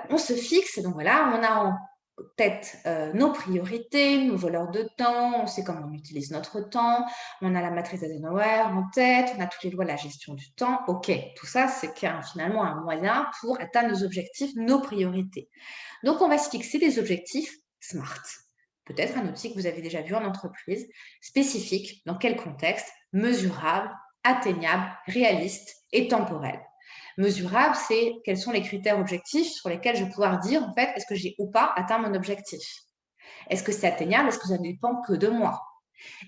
on se fixe. Donc voilà, on a tête nos priorités, nos voleurs de temps, on sait comment on utilise notre temps, on a la matrice d'Eisenhower en tête, on a toutes les lois de la gestion du temps. Ok, tout ça, c'est finalement un moyen pour atteindre nos objectifs, nos priorités. Donc, on va se fixer des objectifs SMART. Peut-être un outil que vous avez déjà vu en entreprise, spécifique, dans quel contexte, mesurable, atteignable, réaliste et temporel. Mesurable, c'est quels sont les critères objectifs sur lesquels je vais pouvoir dire, en fait, est-ce que j'ai ou pas atteint mon objectif? Est-ce que c'est atteignable? Est-ce que ça ne dépend que de moi?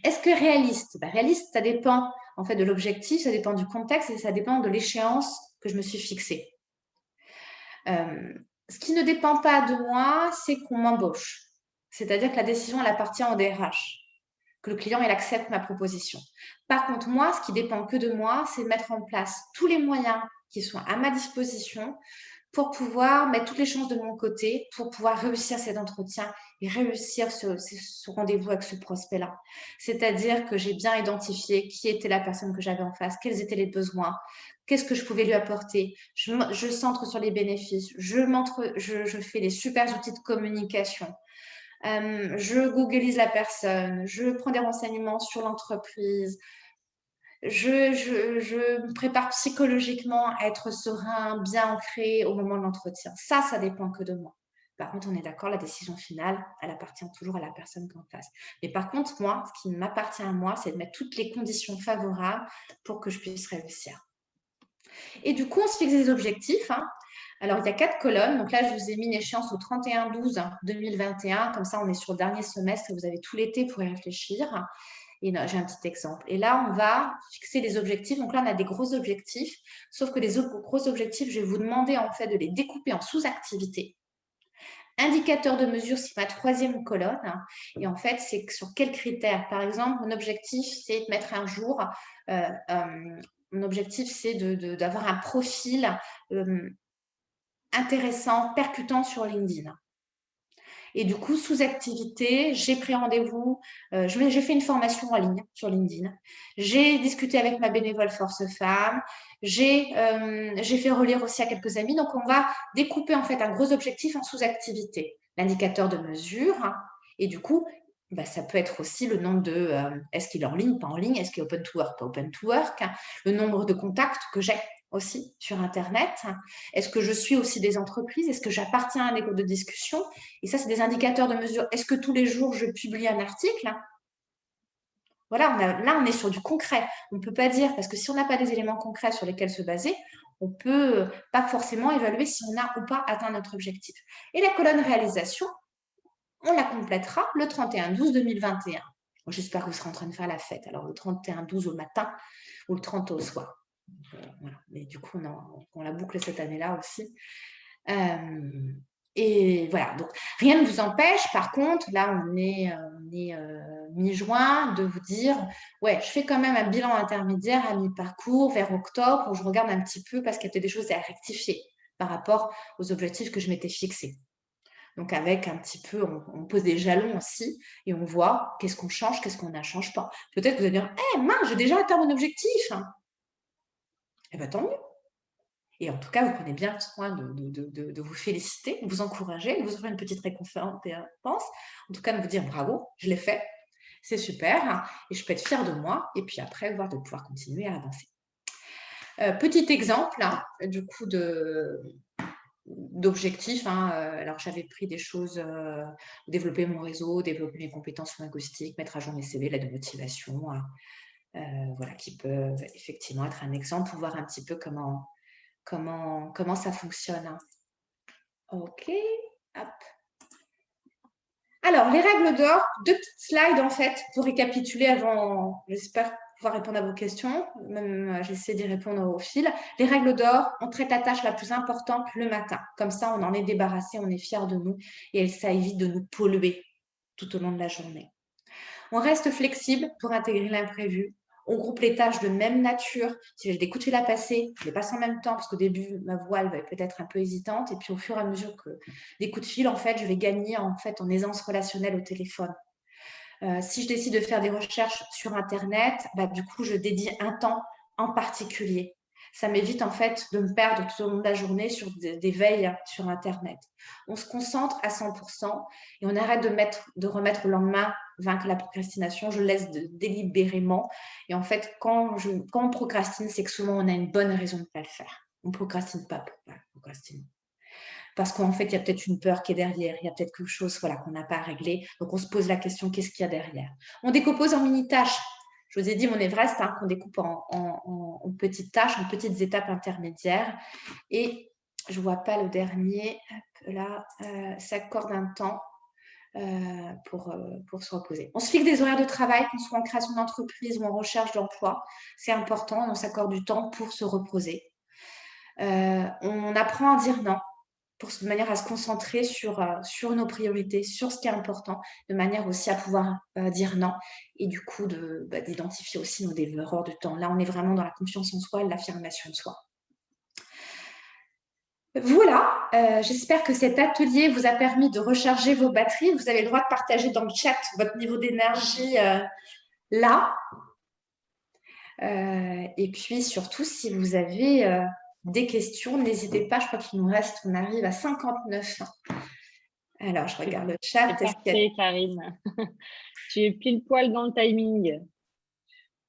Est-ce que réaliste? Réaliste, ça dépend en fait de l'objectif, ça dépend du contexte et ça dépend de l'échéance que je me suis fixée. Ce qui ne dépend pas de moi, c'est qu'on m'embauche. C'est-à-dire que la décision, elle appartient au DRH, que le client, il accepte ma proposition. Par contre, moi, ce qui dépend que de moi, c'est de mettre en place tous les moyens qui sont à ma disposition pour pouvoir mettre toutes les chances de mon côté, pour pouvoir réussir cet entretien et réussir ce rendez-vous avec ce prospect-là. C'est-à-dire que j'ai bien identifié qui était la personne que j'avais en face, quels étaient les besoins, qu'est-ce que je pouvais lui apporter. Je centre sur les bénéfices, je fais les super outils de communication. Je googlise la personne, je prends des renseignements sur l'entreprise, je me prépare psychologiquement à être serein, bien ancré au moment de l'entretien. Ça dépend que de moi. Par contre, on est d'accord, la décision finale, elle appartient toujours à la personne qu'en face. Mais par contre, moi, ce qui m'appartient à moi, c'est de mettre toutes les conditions favorables pour que je puisse réussir. Et du coup, on se fixe des objectifs. Alors, il y a 4 colonnes. Donc là, je vous ai mis une échéance au 31/12/2021. Comme ça, on est sur le dernier semestre et vous avez tout l'été pour y réfléchir. Et j'ai un petit exemple. Et là, on va fixer des objectifs. Donc là, on a des gros objectifs. Sauf que les gros objectifs, je vais vous demander en fait de les découper en sous-activités. Indicateur de mesure, c'est ma 3e colonne. Et en fait, c'est sur quels critères? Par exemple, mon objectif, c'est de mettre un jour. Mon objectif, c'est d'avoir un profil intéressant, percutant sur LinkedIn. Et du coup, sous activité, j'ai pris rendez-vous, j'ai fait une formation en ligne sur LinkedIn. J'ai discuté avec ma bénévole Force Femmes. J'ai fait relire aussi à quelques amis. Donc, on va découper en fait un gros objectif en sous-activité. L'indicateur de mesure. Et du coup, ça peut être aussi le nombre de est-ce qu'il est en ligne, pas en ligne, est-ce qu'il est open to work, pas open to work, le nombre de contacts que j'ai aussi sur Internet. Est-ce que je suis aussi des entreprises? Est-ce que j'appartiens à un groupe de discussion? Et ça, c'est des indicateurs de mesure. Est-ce que tous les jours, je publie un article? Voilà, là, on est sur du concret. On ne peut pas dire, parce que si on n'a pas des éléments concrets sur lesquels se baser, on ne peut pas forcément évaluer si on a ou pas atteint notre objectif. Et la colonne réalisation, on la complétera le 31/12/2021. J'espère que vous serez en train de faire la fête. Alors, le 31/12 au matin ou le 30 au soir. Voilà. Mais du coup, on la boucle cette année-là aussi. Et voilà, donc rien ne vous empêche, par contre, là on est mi-juin, de vous dire, ouais, je fais quand même un bilan intermédiaire à mi-parcours, vers octobre, où je regarde un petit peu parce qu'il y a peut-être des choses à rectifier par rapport aux objectifs que je m'étais fixés. Donc avec un petit peu, on pose des jalons aussi et on voit qu'est-ce qu'on change, qu'est-ce qu'on ne change pas. Peut-être que vous allez dire, mince, j'ai déjà atteint mon objectif. Eh bien, tant mieux. Et en tout cas, vous prenez bien soin de vous féliciter, de vous encourager, de vous offrir une petite récompense. En tout cas, de vous dire bravo, je l'ai fait, c'est super, et je peux être fière de moi. Et puis après, voir de pouvoir continuer à avancer. Petit exemple, du coup, d'objectifs. Alors, j'avais pris des choses, développer mon réseau, développer mes compétences linguistiques, mettre à jour mes CV, l'aide de motivation, voilà, qui peuvent effectivement être un exemple pour voir un petit peu comment ça fonctionne. Ok, hop. Alors, les règles d'or, 2 petites slides en fait pour récapituler avant, j'espère pouvoir répondre à vos questions, même j'essaie d'y répondre au fil. Les règles d'or, on traite la tâche la plus importante le matin. Comme ça, on en est débarrassé, on est fier de nous et ça évite de nous polluer tout au long de la journée. On reste flexible pour intégrer l'imprévu. On groupe les tâches de même nature. Si j'ai des coups de fil à passer, je les passe en même temps parce qu'au début, ma voix, elle va peut-être un peu hésitante. Et puis, au fur et à mesure que des coups de fil, en fait, je vais gagner en aisance relationnelle au téléphone. Si je décide de faire des recherches sur Internet, du coup, je dédie un temps en particulier. Ça m'évite en fait de me perdre tout au long de la journée sur des veilles sur Internet. On se concentre à 100% et on arrête de remettre au lendemain, vaincre la procrastination. Je laisse délibérément. Et en fait, quand on procrastine, c'est que souvent on a une bonne raison de ne pas le faire. On ne procrastine pas pour pas procrastiner. Parce qu'en fait, il y a peut-être une peur qui est derrière, il y a peut-être quelque chose qu'on n'a pas à régler. Donc, on se pose la question, qu'est-ce qu'il y a derrière? On décompose en mini-tâches. Je vous ai dit mon Everest, qu'on découpe en petites tâches, en petites étapes intermédiaires. Et je ne vois pas le dernier. Hop, là, s'accorde un temps pour se reposer. On se fixe des horaires de travail, qu'on soit en création d'entreprise ou en recherche d'emploi. C'est important, on s'accorde du temps pour se reposer. On apprend à dire non, de manière à se concentrer sur nos priorités, sur ce qui est important, de manière aussi à pouvoir dire non et du coup d'identifier aussi nos erreurs de temps. Là, on est vraiment dans la confiance en soi et l'affirmation de soi. Voilà, j'espère que cet atelier vous a permis de recharger vos batteries. Vous avez le droit de partager dans le chat votre niveau d'énergie là. Et puis surtout, si vous avez des questions, n'hésitez pas. Je crois qu'il nous reste, on arrive à 59. Alors, je regarde le chat. C'est parfait, Karine. Tu es pile poil dans le timing.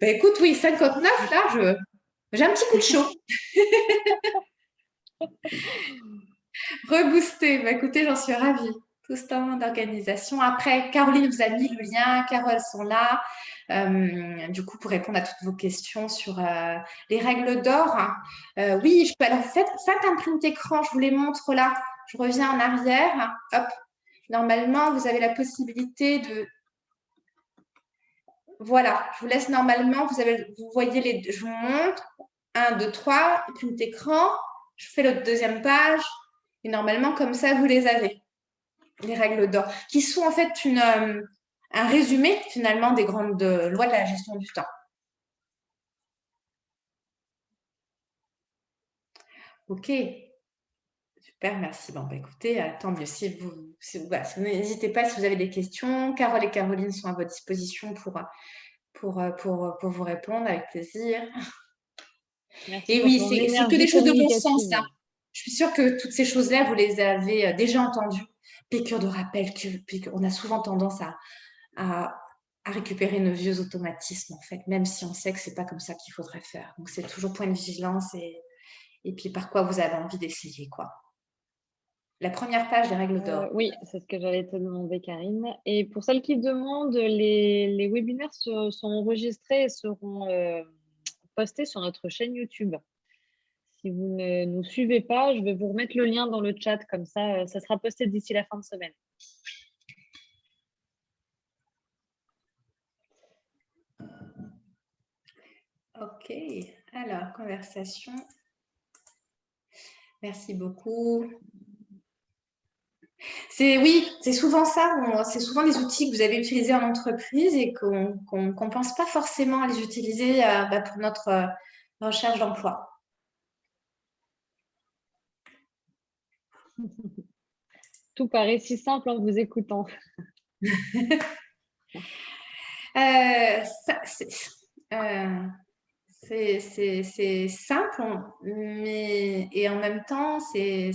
Ben, écoute, oui, 59, là, j'ai un petit coup de chaud. Reboosté. Ben, écoutez, j'en suis ravie. Tout ce temps d'organisation. Après, Caroline vous a mis le lien. Caro, elles sont là. Du coup, pour répondre à toutes vos questions sur les règles d'or. Oui, je peux. Alors, faites un print écran. Je vous les montre là. Je reviens en arrière. Hop. Normalement, vous avez la possibilité de. Voilà, je vous laisse normalement. Vous voyez les. Je vous montre. 1, 2, 3. Print écran. Je fais l'autre deuxième page. Et normalement, comme ça, vous les avez. Les règles d'or, qui sont en fait un résumé finalement des grandes lois de la gestion du temps. Ok, super, merci. Bon, bah, écoutez, tant mieux. N'hésitez pas si vous avez des questions. Carole et Caroline sont à votre disposition pour vous répondre avec plaisir. Merci et pour oui, ton c'est que des énergie choses de bon sens. communicative. Je suis sûre que toutes ces choses-là, vous les avez déjà entendues. Piqûre de rappel, on a souvent tendance à récupérer nos vieux automatismes, en fait, même si on sait que c'est pas comme ça qu'il faudrait faire. Donc, c'est toujours point de vigilance et puis par quoi vous avez envie d'essayer, quoi. La première page des règles d'or. Oui, c'est ce que j'allais te demander, Karine. Et pour celles qui demandent, les webinaires sont enregistrés et seront postés sur notre chaîne YouTube. Si vous ne nous suivez pas, je vais vous remettre le lien dans le chat, comme ça sera posté d'ici la fin de semaine. Ok, alors, conversation. Merci beaucoup. Oui, c'est souvent ça. C'est souvent des outils que vous avez utilisés en entreprise et qu'on ne pense pas forcément à les utiliser pour notre recherche d'emploi. Tout paraît si simple en vous écoutant. C'est simple, mais et en même temps, c'est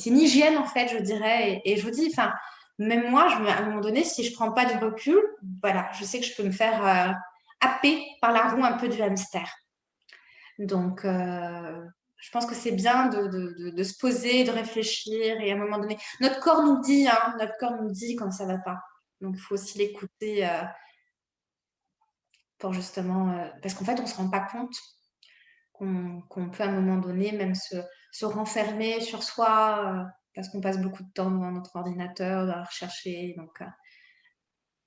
une hygiène, en fait, je dirais. Et je vous dis, enfin, même moi, à un moment donné, si je ne prends pas du recul, voilà, je sais que je peux me faire happer par la roue un peu du hamster. Donc, je pense que c'est bien de se poser, de réfléchir. Et à un moment donné, notre corps nous dit quand ça ne va pas. Donc, il faut aussi l'écouter pour justement... parce qu'en fait, on ne se rend pas compte qu'on peut à un moment donné même se renfermer sur soi parce qu'on passe beaucoup de temps devant notre ordinateur, à rechercher.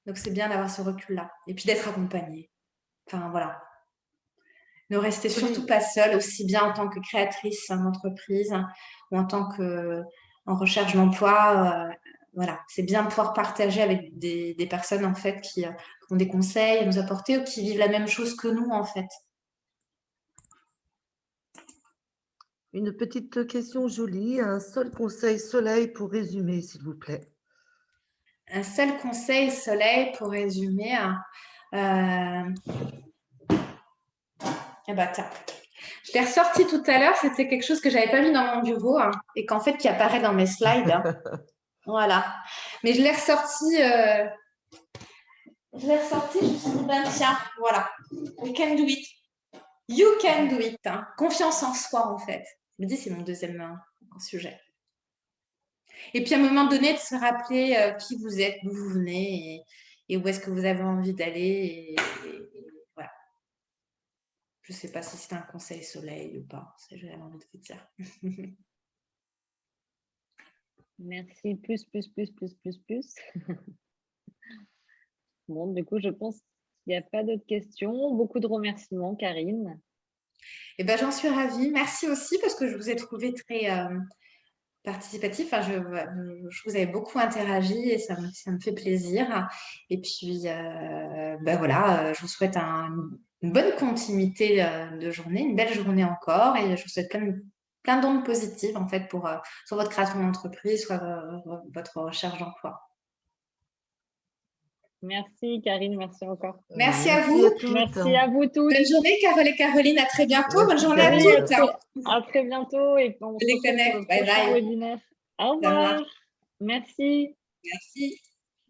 Donc c'est bien d'avoir ce recul-là. Et puis d'être accompagné. Enfin, voilà. Ne restez surtout pas seul, aussi bien en tant que créatrice d'entreprise ou en tant qu'en recherche d'emploi. Voilà, c'est bien de pouvoir partager avec des personnes en fait qui ont des conseils à nous apporter ou qui vivent la même chose que nous en fait. Une petite question jolie. Un seul conseil soleil pour résumer, s'il vous plaît. Un seul conseil soleil pour résumer. Eh ben, tiens. Je l'ai ressorti tout à l'heure. C'était quelque chose que j'avais pas vu dans mon bureau et qu'en fait qui apparaît dans mes slides. Voilà. Mais je l'ai ressorti. Je l'ai ressorti. Je me suis dit, ben tiens, voilà. We can do it. You can do it. Confiance en soi, en fait. Je me dis, c'est mon deuxième sujet. Et puis à un moment donné, de se rappeler qui vous êtes, d'où vous venez et où est-ce que vous avez envie d'aller. Et voilà. Je ne sais pas si c'est un conseil soleil ou pas. J'avais envie de vous dire. Merci. Plus. Bon, du coup, je pense qu'il n'y a pas d'autres questions. Beaucoup de remerciements, Karine. Eh ben, j'en suis ravie. Merci aussi parce que je vous ai trouvé très participatif. Enfin, je vous avais beaucoup interagi et ça me fait plaisir. Et puis, ben voilà, je vous souhaite une bonne continuité de journée, une belle journée encore. Et je vous souhaite plein d'ondes positives en fait pour soit votre création d'entreprise, soit votre recherche d'emploi. Merci, Karine. Merci encore. Merci à vous. Merci à vous tous. Bonne journée, Carole et Caroline. À très bientôt. Merci, Bonne journée à Karine. toutes. À très bientôt et on se Je les retrouve connais. pour le Bye prochain bye. webinaire. Au revoir. Merci. Merci.